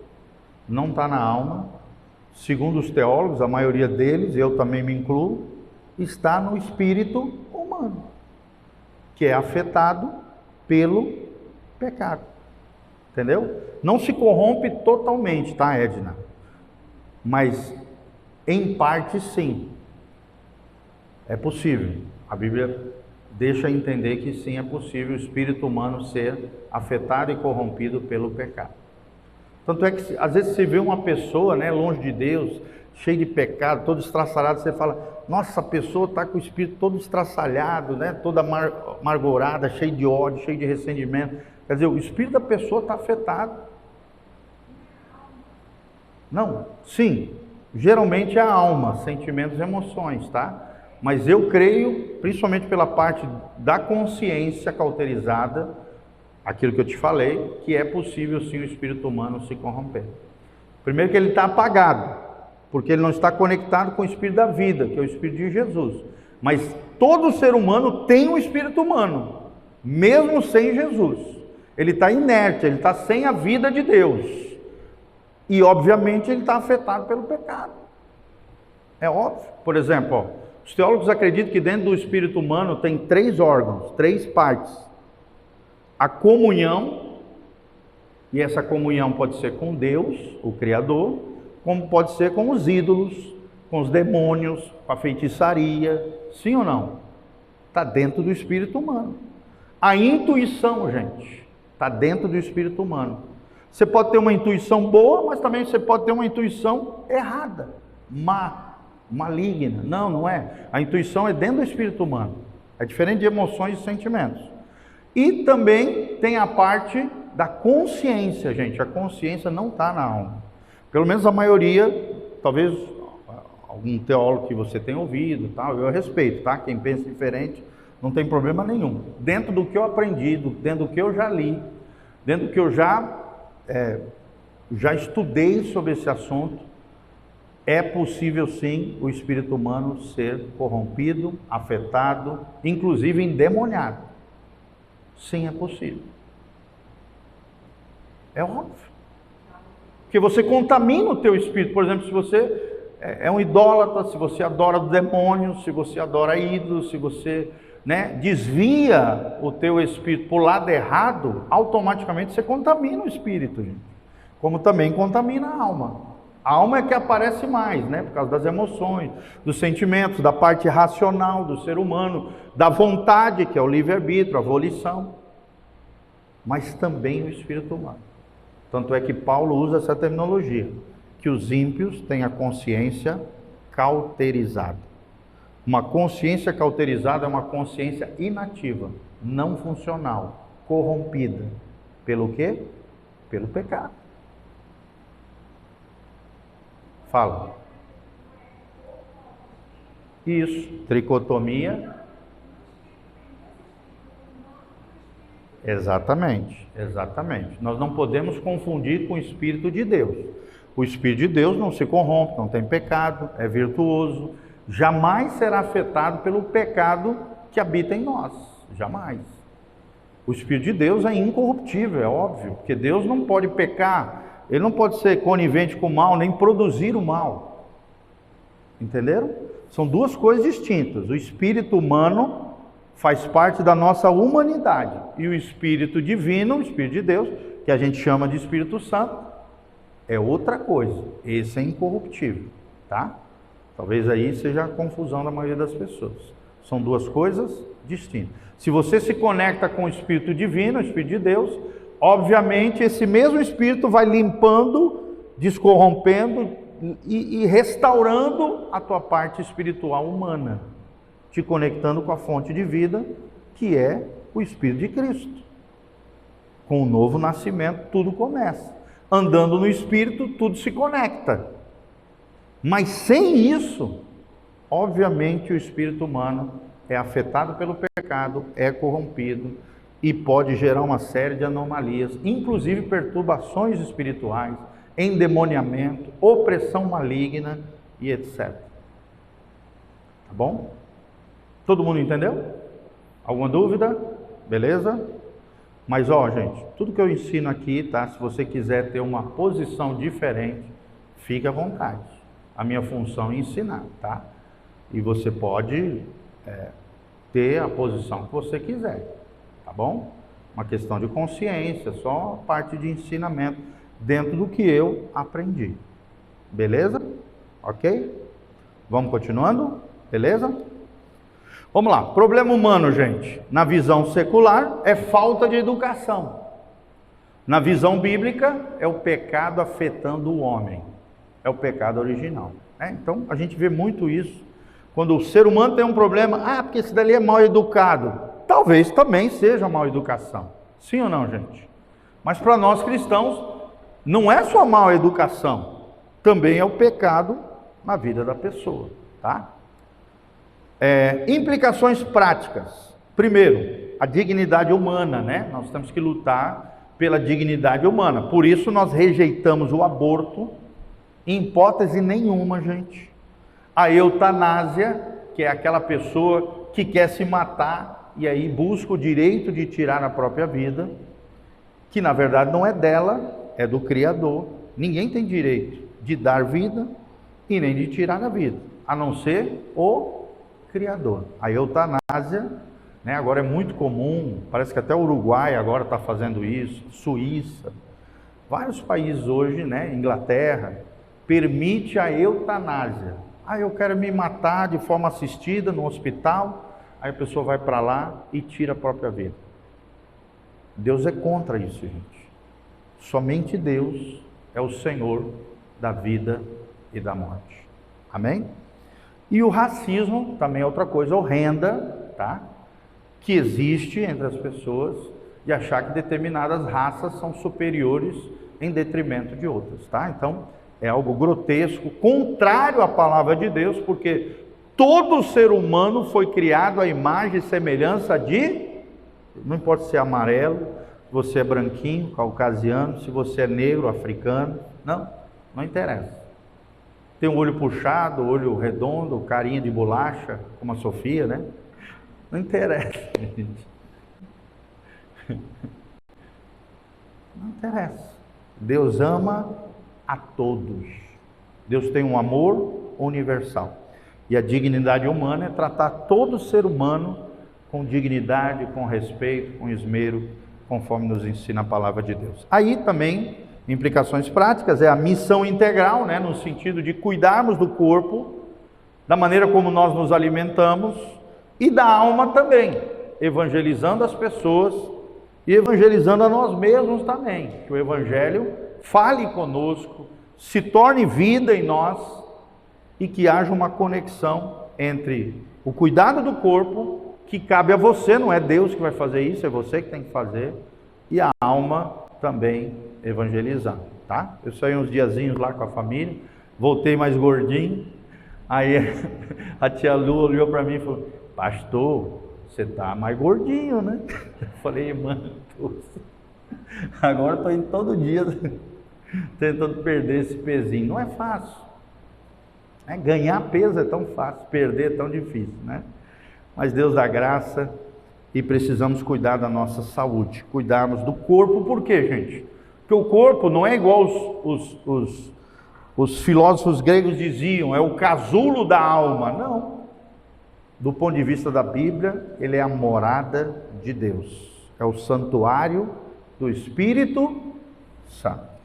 não está na alma. Segundo os teólogos, a maioria deles, eu também me incluo, está no espírito humano, que é afetado pelo pecado. Entendeu? Não se corrompe totalmente, tá, Edna? Mas em parte sim. É possível. A Bíblia deixa entender que sim, é possível o espírito humano ser afetado e corrompido pelo pecado. Tanto é que às vezes você vê uma pessoa, né, longe de Deus, cheio de pecado, todo estraçalhado, você fala, nossa, essa pessoa está com o espírito todo estraçalhado, né, toda amargurada, cheio de ódio, cheio de ressentimento. Quer dizer, o espírito da pessoa está afetado. Não, sim, geralmente é a alma, sentimentos e emoções, tá? Mas eu creio, principalmente pela parte da consciência cauterizada, aquilo que eu te falei, que é possível sim o espírito humano se corromper. Primeiro que ele está apagado, porque ele não está conectado com o espírito da vida, que é o espírito de Jesus. Mas todo ser humano tem um espírito humano, mesmo sem Jesus. Ele está inerte, ele está sem a vida de Deus. E obviamente ele está afetado pelo pecado. É óbvio. Por exemplo, ó, os teólogos acreditam que dentro do espírito humano tem 3 órgãos, 3 partes. A comunhão, e essa comunhão pode ser com Deus, o Criador, como pode ser com os ídolos, com os demônios, com a feitiçaria, sim ou não? Está dentro do espírito humano. A intuição, gente, está dentro do espírito humano. Você pode ter uma intuição boa, mas também você pode ter uma intuição errada, maligna. Não, não é. A intuição é dentro do espírito humano. É diferente de emoções e sentimentos. E também tem a parte da consciência, gente. A consciência não está na alma. Pelo menos a maioria, talvez algum teólogo que você tenha ouvido, tal, eu respeito, tá? Quem pensa diferente não tem problema nenhum. Dentro do que eu aprendi, dentro do que eu já li, dentro do que eu já estudei sobre esse assunto, é possível sim o espírito humano ser corrompido, afetado, inclusive endemoniado. Sim, é possível. É óbvio. Porque você contamina o teu espírito. Por exemplo, se você é um idólatra, se você adora demônios, se você adora ídolos, se você desvia o teu espírito para o lado errado, automaticamente você contamina o espírito, gente. Como também contamina a alma. A alma é que aparece mais, por causa das emoções, dos sentimentos, da parte racional do ser humano, da vontade, que é o livre-arbítrio, a volição, mas também o espírito humano. Tanto é que Paulo usa essa terminologia, que os ímpios têm a consciência cauterizada. Uma consciência cauterizada é uma consciência inativa, não funcional, corrompida. Pelo quê? Pelo pecado. Fala. Isso, tricotomia. Exatamente, exatamente. Nós não podemos confundir com o Espírito de Deus. O Espírito de Deus não se corrompe, não tem pecado, é virtuoso, jamais será afetado pelo pecado que habita em nós, jamais. O Espírito de Deus é incorruptível, é óbvio, porque Deus não pode pecar, Ele não pode ser conivente com o mal, nem produzir o mal. Entenderam? São duas coisas distintas. O espírito humano faz parte da nossa humanidade, e o espírito divino, o Espírito de Deus, que a gente chama de Espírito Santo, é outra coisa. Esse é incorruptível, tá? Talvez aí seja a confusão da maioria das pessoas. São duas coisas distintas. Se você se conecta com o Espírito Divino, o Espírito de Deus, obviamente esse mesmo Espírito vai limpando, descorrompendo, e restaurando a tua parte espiritual humana, te conectando com a fonte de vida, que é o Espírito de Cristo. Com o novo nascimento, tudo começa. Andando no Espírito, tudo se conecta. Mas sem isso, obviamente o espírito humano é afetado pelo pecado, é corrompido e pode gerar uma série de anomalias, inclusive perturbações espirituais, endemoniamento, opressão maligna e etc. Tá bom? Todo mundo entendeu? Alguma dúvida? Beleza? Mas ó, gente, tudo que eu ensino aqui, tá? Se você quiser ter uma posição diferente, fique à vontade. A minha função é ensinar, tá? E você pode ter a posição que você quiser, tá bom? Uma questão de consciência, só a parte de ensinamento dentro do que eu aprendi. Beleza? Ok? Vamos continuando? Beleza? Vamos lá. Problema humano, gente, na visão secular é falta de educação. Na visão bíblica é o pecado afetando o homem. É o pecado original. Então, a gente vê muito isso. Quando o ser humano tem um problema, porque esse dali é mal educado. Talvez também seja mal educação. Sim ou não, gente? Mas para nós cristãos, não é só mal educação. Também é o pecado na vida da pessoa, tá? Implicações práticas. Primeiro, a dignidade humana, né? Nós temos que lutar pela dignidade humana. Por isso nós rejeitamos o aborto, em hipótese nenhuma, gente. A eutanásia, que é aquela pessoa que quer se matar e aí busca o direito de tirar a própria vida, que na verdade não é dela, é do Criador. Ninguém tem direito de dar vida e nem de tirar a vida, a não ser o Criador. A eutanásia, né, agora é muito comum, parece que até o Uruguai agora está fazendo isso, Suíça, vários países hoje, né, Inglaterra, permite a eutanásia. Eu quero me matar de forma assistida no hospital, aí a pessoa vai para lá e tira a própria vida. Deus é contra isso, gente. Somente Deus é o Senhor da vida e da morte. Amém? E o racismo também é outra coisa horrenda, tá? Que existe entre as pessoas, de achar que determinadas raças são superiores em detrimento de outras, tá? Então, é algo grotesco, contrário à palavra de Deus, porque todo ser humano foi criado à imagem e semelhança de, não importa se é amarelo, se você é branquinho, caucasiano, se você é negro, africano, não interessa. Tem um olho puxado, olho redondo, carinha de bolacha, como a Sofia, né? Não interessa, gente. Não interessa. Deus ama a todos. Deus tem um amor universal. E a dignidade humana é tratar todo ser humano com dignidade, com respeito, com esmero, conforme nos ensina a palavra de Deus. Aí também, implicações práticas, é a missão integral, né, no sentido de cuidarmos do corpo, da maneira como nós nos alimentamos, e da alma também, evangelizando as pessoas e evangelizando a nós mesmos também, que o Evangelho fale conosco, se torne vida em nós e que haja uma conexão entre o cuidado do corpo, que cabe a você, não é Deus que vai fazer isso, é você que tem que fazer, e a alma também evangelizar, tá? Eu saí uns diazinhos lá com a família, voltei mais gordinho, aí a tia Lu olhou para mim e falou: pastor, você tá mais gordinho, né? Eu falei: mano, agora estou indo todo dia tentando perder esse pezinho. Não é fácil. Ganhar peso é tão fácil, perder é tão difícil, né? Mas Deus dá graça e precisamos cuidar da nossa saúde, cuidarmos do corpo. Por quê, gente? Porque o corpo não é igual os filósofos gregos diziam, é o casulo da alma. Não. Do ponto de vista da Bíblia, ele é a morada de Deus. É o santuário do Espírito Santo.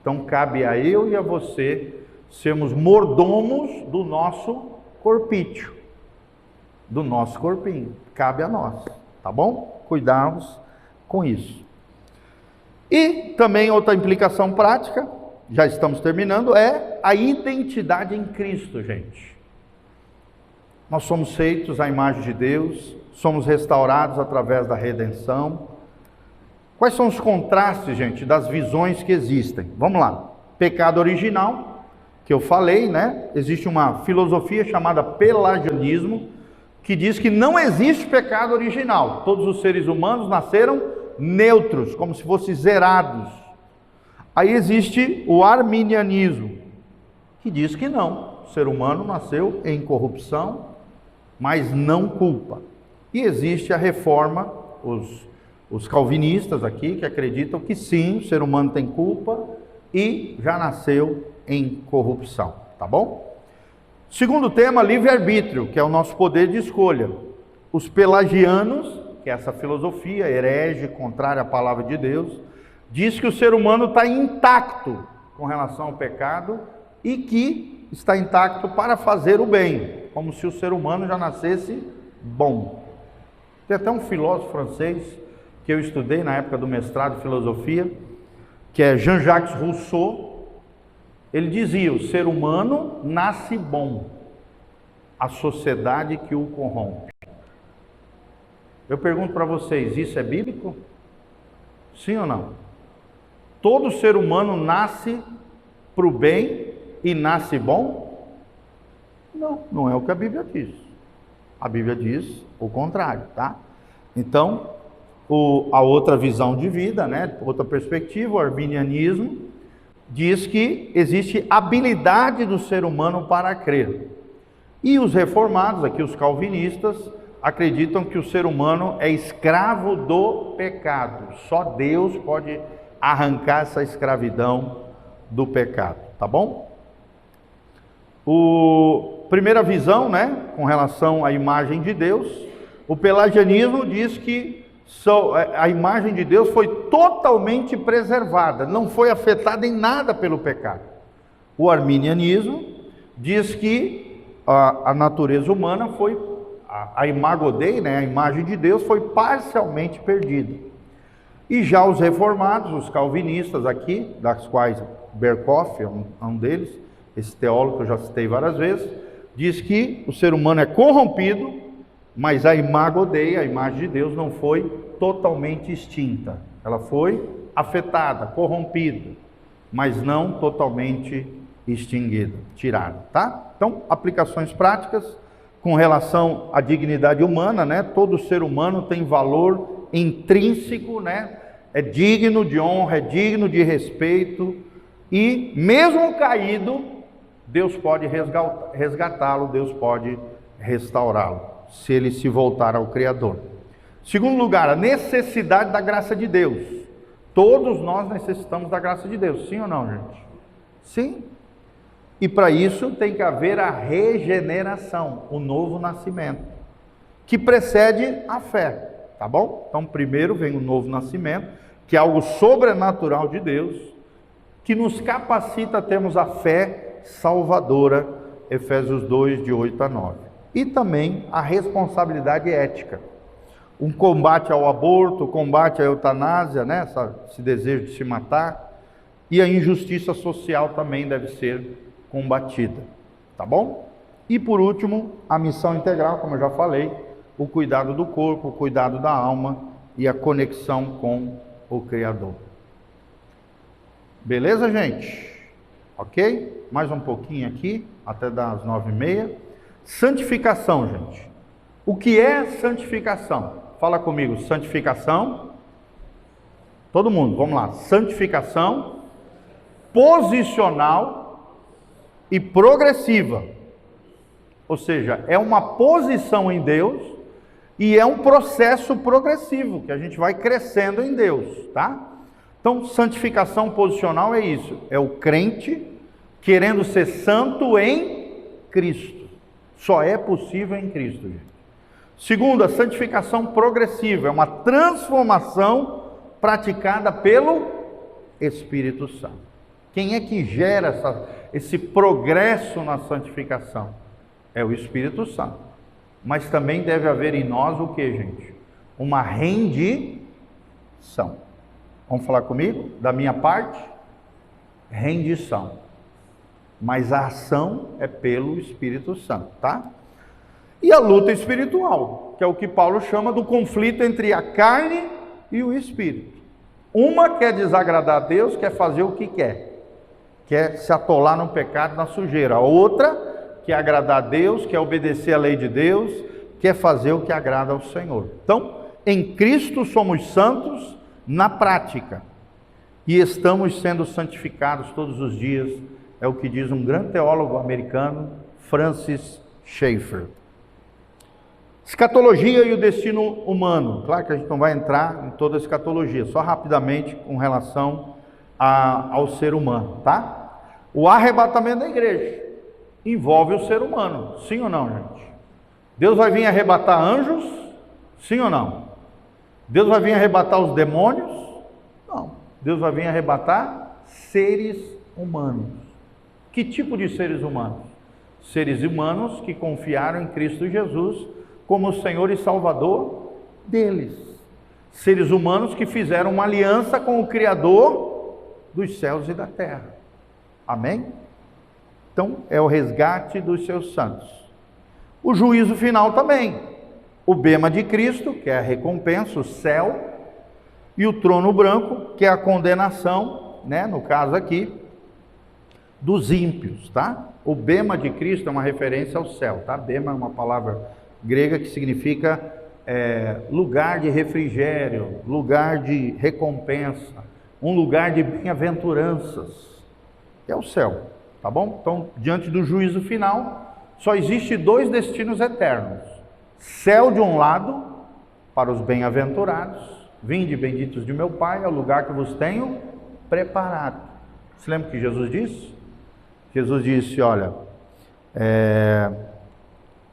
Então cabe a eu e a você sermos mordomos do nosso corpício, do nosso corpinho. Cabe a nós, tá bom? Cuidarmos com isso. E também outra implicação prática já estamos terminando, é a identidade em Cristo, gente. Nós somos feitos à imagem de Deus, somos restaurados através da redenção. Quais são os contrastes, gente, das visões que existem? Vamos lá. Pecado original, que eu falei, né? Existe uma filosofia chamada pelagianismo, que diz que não existe pecado original. Todos os seres humanos nasceram neutros, como se fossem zerados. Aí existe o arminianismo, que diz que não. O ser humano nasceu em corrupção, mas não culpa. E existe a reforma, os calvinistas aqui, que acreditam que sim, o ser humano tem culpa e já nasceu em corrupção, tá bom? Segundo tema, livre-arbítrio, que é o nosso poder de escolha. Os pelagianos, que é essa filosofia herege, contrária à palavra de Deus, diz que o ser humano está intacto com relação ao pecado e que está intacto para fazer o bem, como se o ser humano já nascesse bom. Tem até um filósofo francês que eu estudei na época do mestrado em filosofia, que é Jean-Jacques Rousseau. Ele dizia: o ser humano nasce bom, a sociedade que o corrompe. Eu pergunto para vocês, isso é bíblico? Sim ou não? Todo ser humano nasce para o bem e nasce bom? Não, não é o que a Bíblia diz. A Bíblia diz o contrário, tá? Então, a outra visão de vida, né? Outra perspectiva, o arminianismo, diz que existe habilidade do ser humano para crer. E os reformados, aqui os calvinistas, acreditam que o ser humano é escravo do pecado. Só Deus pode arrancar essa escravidão do pecado, tá bom? Primeira visão, né, com relação à imagem de Deus, o pelagianismo diz que a imagem de Deus foi totalmente preservada, não foi afetada em nada pelo pecado. O arminianismo diz que a natureza humana foi, a imago Dei, né, a imagem de Deus, foi parcialmente perdida. E já os reformados, os calvinistas aqui, das quais Berkoff é um deles, esse teólogo que eu já citei várias vezes, diz que o ser humano é corrompido, mas a imago Dei, a imagem de Deus, não foi totalmente extinta. Ela foi afetada, corrompida, mas não totalmente extinguida, tirada, tá? Então, aplicações práticas com relação à dignidade humana, né? Todo ser humano tem valor intrínseco, né? É digno de honra, é digno de respeito, e mesmo caído, Deus pode resgatá-lo, Deus pode restaurá-lo, se ele se voltar ao Criador. Segundo lugar, a necessidade da graça de Deus. Todos nós necessitamos da graça de Deus, sim ou não, gente? Sim. E para isso tem que haver a regeneração, o novo nascimento, que precede a fé, tá bom? Então primeiro vem o novo nascimento, que é algo sobrenatural de Deus, que nos capacita a termos a fé salvadora, Efésios 2, de 8 a 9. E também a responsabilidade ética. Um combate ao aborto, combate à eutanásia, né? Esse desejo de se matar. E a injustiça social também deve ser combatida, tá bom? E por último, a missão integral, como eu já falei, o cuidado do corpo, o cuidado da alma e a conexão com o Criador. Beleza, gente? Ok? Mais um pouquinho aqui, até das 9h30. Santificação, gente. O que é santificação? Fala comigo, santificação. Todo mundo, vamos lá. Santificação posicional e progressiva. Ou seja, é uma posição em Deus e é um processo progressivo, que a gente vai crescendo em Deus, tá? Então, santificação posicional é isso. É o crente querendo ser santo em Cristo. Só é possível em Cristo, gente. Segundo, a santificação progressiva é uma transformação praticada pelo Espírito Santo. Quem é que gera esse progresso na santificação? É o Espírito Santo. Mas também deve haver em nós o que, gente? Uma rendição. Vamos falar comigo? Da minha parte? rendição. Mas a ação é pelo Espírito Santo, tá? E a luta espiritual, que é o que Paulo chama do conflito entre a carne e o Espírito. Uma quer desagradar a Deus, quer fazer o que quer se atolar no pecado, na sujeira. A outra quer agradar a Deus, quer obedecer à lei de Deus, quer fazer o que agrada ao Senhor. Então, em Cristo somos santos na prática e estamos sendo santificados todos os dias, é o que diz um grande teólogo americano, Francis Schaeffer. Escatologia e o destino humano. Claro que a gente não vai entrar em toda a escatologia, só rapidamente com relação ao ser humano, tá? O arrebatamento da igreja envolve o ser humano, sim ou não, gente? Deus vai vir arrebatar anjos, sim ou não? Deus vai vir arrebatar os demônios? Não. Deus vai vir arrebatar seres humanos. Que tipo de seres humanos? Seres humanos que confiaram em Cristo Jesus como o Senhor e Salvador deles. Seres humanos que fizeram uma aliança com o Criador dos céus e da terra. Amém? Então, é o resgate dos seus santos. O juízo final também. O bema de Cristo, que é a recompensa, o céu, e o trono branco, que é a condenação, né, no caso aqui, dos ímpios, tá? O bema de Cristo é uma referência ao céu, tá? Bema é uma palavra grega que significa lugar de refrigério, lugar de recompensa, um lugar de bem-aventuranças. É o céu, tá bom? Então, diante do juízo final, só existe dois destinos eternos. Céu de um lado, para os bem-aventurados, vinde benditos de meu Pai, ao lugar que vos tenho preparado. Você lembra o que Jesus disse? Jesus disse, olha,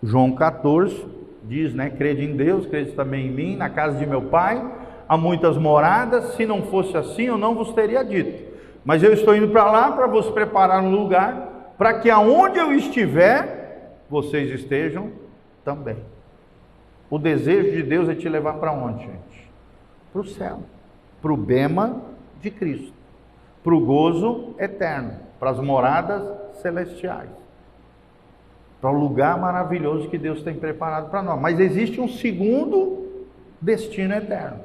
João 14 diz, né, crede em Deus, crede também em mim, na casa de meu Pai há muitas moradas, se não fosse assim eu não vos teria dito, mas eu estou indo para lá para vos preparar um lugar, para que aonde eu estiver, vocês estejam também. O desejo de Deus é te levar para onde, gente? Para o céu, para o bema de Cristo, para o gozo eterno, para as moradas celestiais, para o lugar maravilhoso que Deus tem preparado para nós. Mas existe um segundo destino eterno,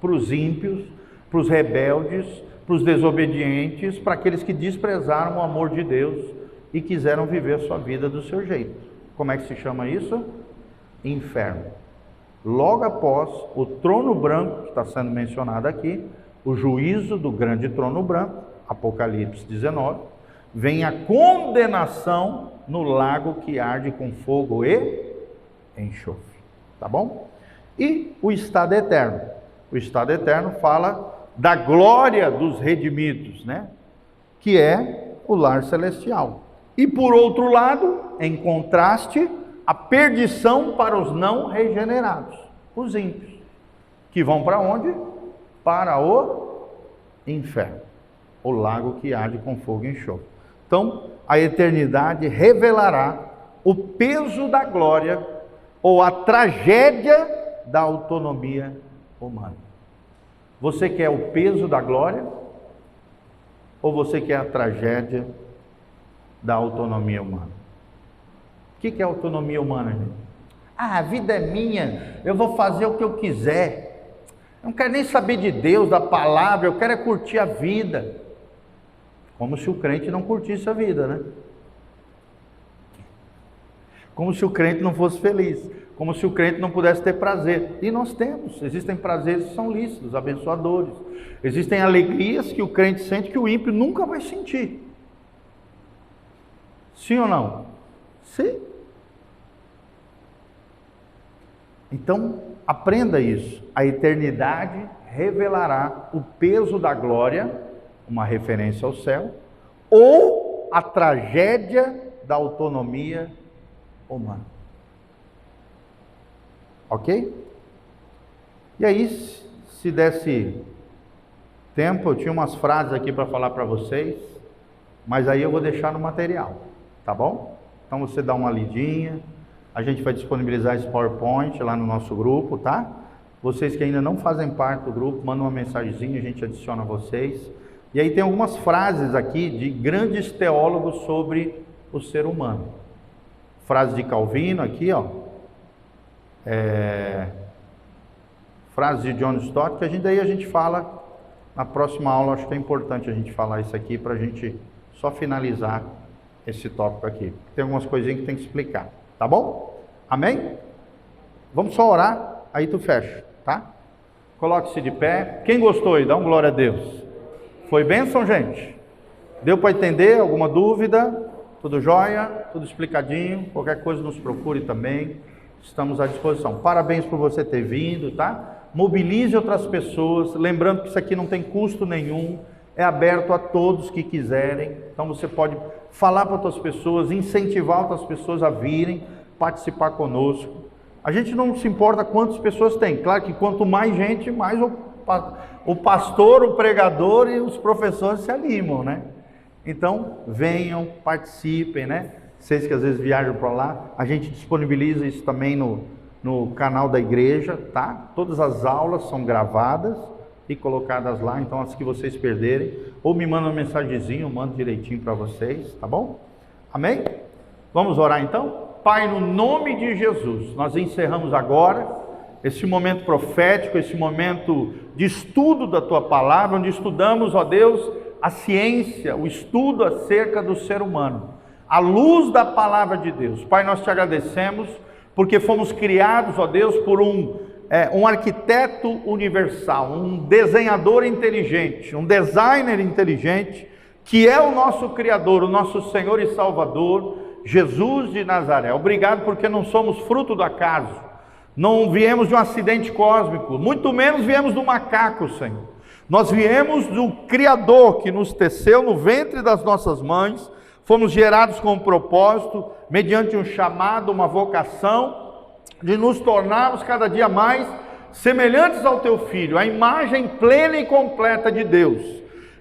para os ímpios, para os rebeldes, para os desobedientes, para aqueles que desprezaram o amor de Deus e quiseram viver a sua vida do seu jeito. Como é que se chama isso? Inferno. Logo após o trono branco, que está sendo mencionado aqui, o juízo do grande trono branco, Apocalipse 19, vem a condenação no lago que arde com fogo e enxofre, tá bom? E o estado eterno. O estado eterno fala da glória dos redimidos, né? Que é o lar celestial. E por outro lado, em contraste, a perdição para os não regenerados, os ímpios, que vão para onde? Para o inferno, o lago que arde com fogo e enxofre. Então, a eternidade revelará o peso da glória ou a tragédia da autonomia humana. Você quer o peso da glória ou você quer a tragédia da autonomia humana? O que é autonomia humana, gente? Ah, a vida é minha, eu vou fazer o que eu quiser. Eu não quero nem saber de Deus, da palavra, eu quero é curtir a vida. Como se o crente não curtisse a vida, né? Como se o crente não fosse feliz. Como se o crente não pudesse ter prazer. E nós temos. Existem prazeres que são lícitos, abençoadores. Existem alegrias que o crente sente que o ímpio nunca vai sentir. Sim ou não? Sim. Então, aprenda isso. A eternidade revelará o peso da glória, uma referência ao céu, ou a tragédia da autonomia humana. Ok? E aí, se desse tempo, eu tinha umas frases aqui para falar para vocês, mas aí eu vou deixar no material, tá bom? Então você dá uma lidinha, a gente vai disponibilizar esse PowerPoint lá no nosso grupo, tá? Vocês que ainda não fazem parte do grupo, mandam uma mensagenzinha, a gente adiciona vocês. E aí tem algumas frases aqui de grandes teólogos sobre o ser humano. Frase de Calvino aqui, ó. Frase de John Stott, que a gente fala na próxima aula. Acho que é importante a gente falar isso aqui para a gente só finalizar esse tópico aqui. Tem algumas coisinhas que tem que explicar, tá bom? Amém? Vamos só orar, aí tu fecha, tá? Coloque-se de pé. Quem gostou aí, dá um glória a Deus. Foi bênção, gente? Deu para entender? Alguma dúvida? Tudo jóia? Tudo explicadinho? Qualquer coisa nos procure também. Estamos à disposição. Parabéns por você ter vindo, tá? Mobilize outras pessoas. Lembrando que isso aqui não tem custo nenhum. É aberto a todos que quiserem. Então você pode falar para outras pessoas, incentivar outras pessoas a virem, participar conosco. A gente não se importa quantas pessoas tem. Claro que quanto mais gente, mais o pastor, o pregador e os professores se animam, né? Então, venham, participem, né? Vocês que às vezes viajam para lá, a gente disponibiliza isso também no canal da igreja, tá? Todas as aulas são gravadas e colocadas lá, então as que vocês perderem, ou me mandam uma mensagenzinha, eu mando direitinho para vocês, tá bom? Amém? Vamos orar então? Pai, no nome de Jesus, nós encerramos agora esse momento profético, esse momento de estudo da Tua Palavra, onde estudamos, ó Deus, a ciência, o estudo acerca do ser humano, à luz da Palavra de Deus. Pai, nós Te agradecemos, porque fomos criados, ó Deus, por um arquiteto universal, um desenhador inteligente, um designer inteligente, que é o nosso Criador, o nosso Senhor e Salvador, Jesus de Nazaré. Obrigado porque não somos fruto do acaso, não viemos de um acidente cósmico, muito menos viemos do macaco, Senhor. Nós viemos do Criador que nos teceu no ventre das nossas mães, fomos gerados com um propósito, mediante um chamado, uma vocação, de nos tornarmos cada dia mais semelhantes ao Teu Filho, a imagem plena e completa de Deus.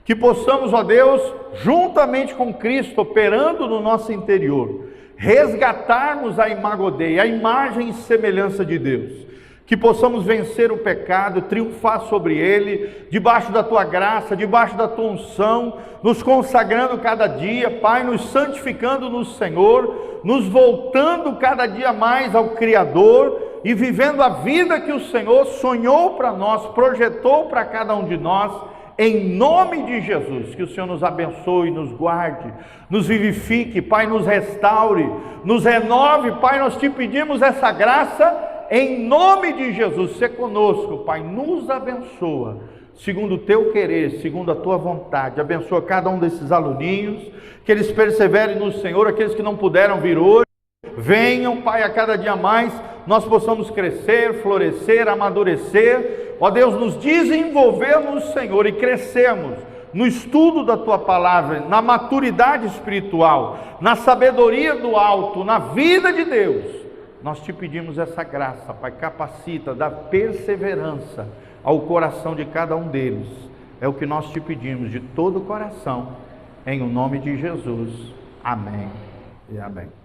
Que possamos, ó Deus, juntamente com Cristo, operando no nosso interior, resgatarmos a imago Dei, a imagem e semelhança de Deus. Que possamos vencer o pecado, triunfar sobre ele, debaixo da Tua graça, debaixo da Tua unção, nos consagrando cada dia, Pai, nos santificando no Senhor, nos voltando cada dia mais ao Criador e vivendo a vida que o Senhor sonhou para nós, projetou para cada um de nós, em nome de Jesus. Que o Senhor nos abençoe, nos guarde, nos vivifique, Pai, nos restaure, nos renove, Pai, nós Te pedimos essa graça, em nome de Jesus. Sê conosco, Pai, nos abençoa, segundo o Teu querer, segundo a Tua vontade. Abençoa cada um desses aluninhos, que eles perseverem no Senhor, aqueles que não puderam vir hoje, venham, Pai, a cada dia mais, nós possamos crescer, florescer, amadurecer, ó Deus, nos desenvolver no Senhor e crescermos no estudo da Tua Palavra, na maturidade espiritual, na sabedoria do alto, na vida de Deus. Nós Te pedimos essa graça, Pai, capacita, dá perseverança ao coração de cada um deles. É o que nós Te pedimos de todo o coração, em o nome de Jesus. Amém e amém.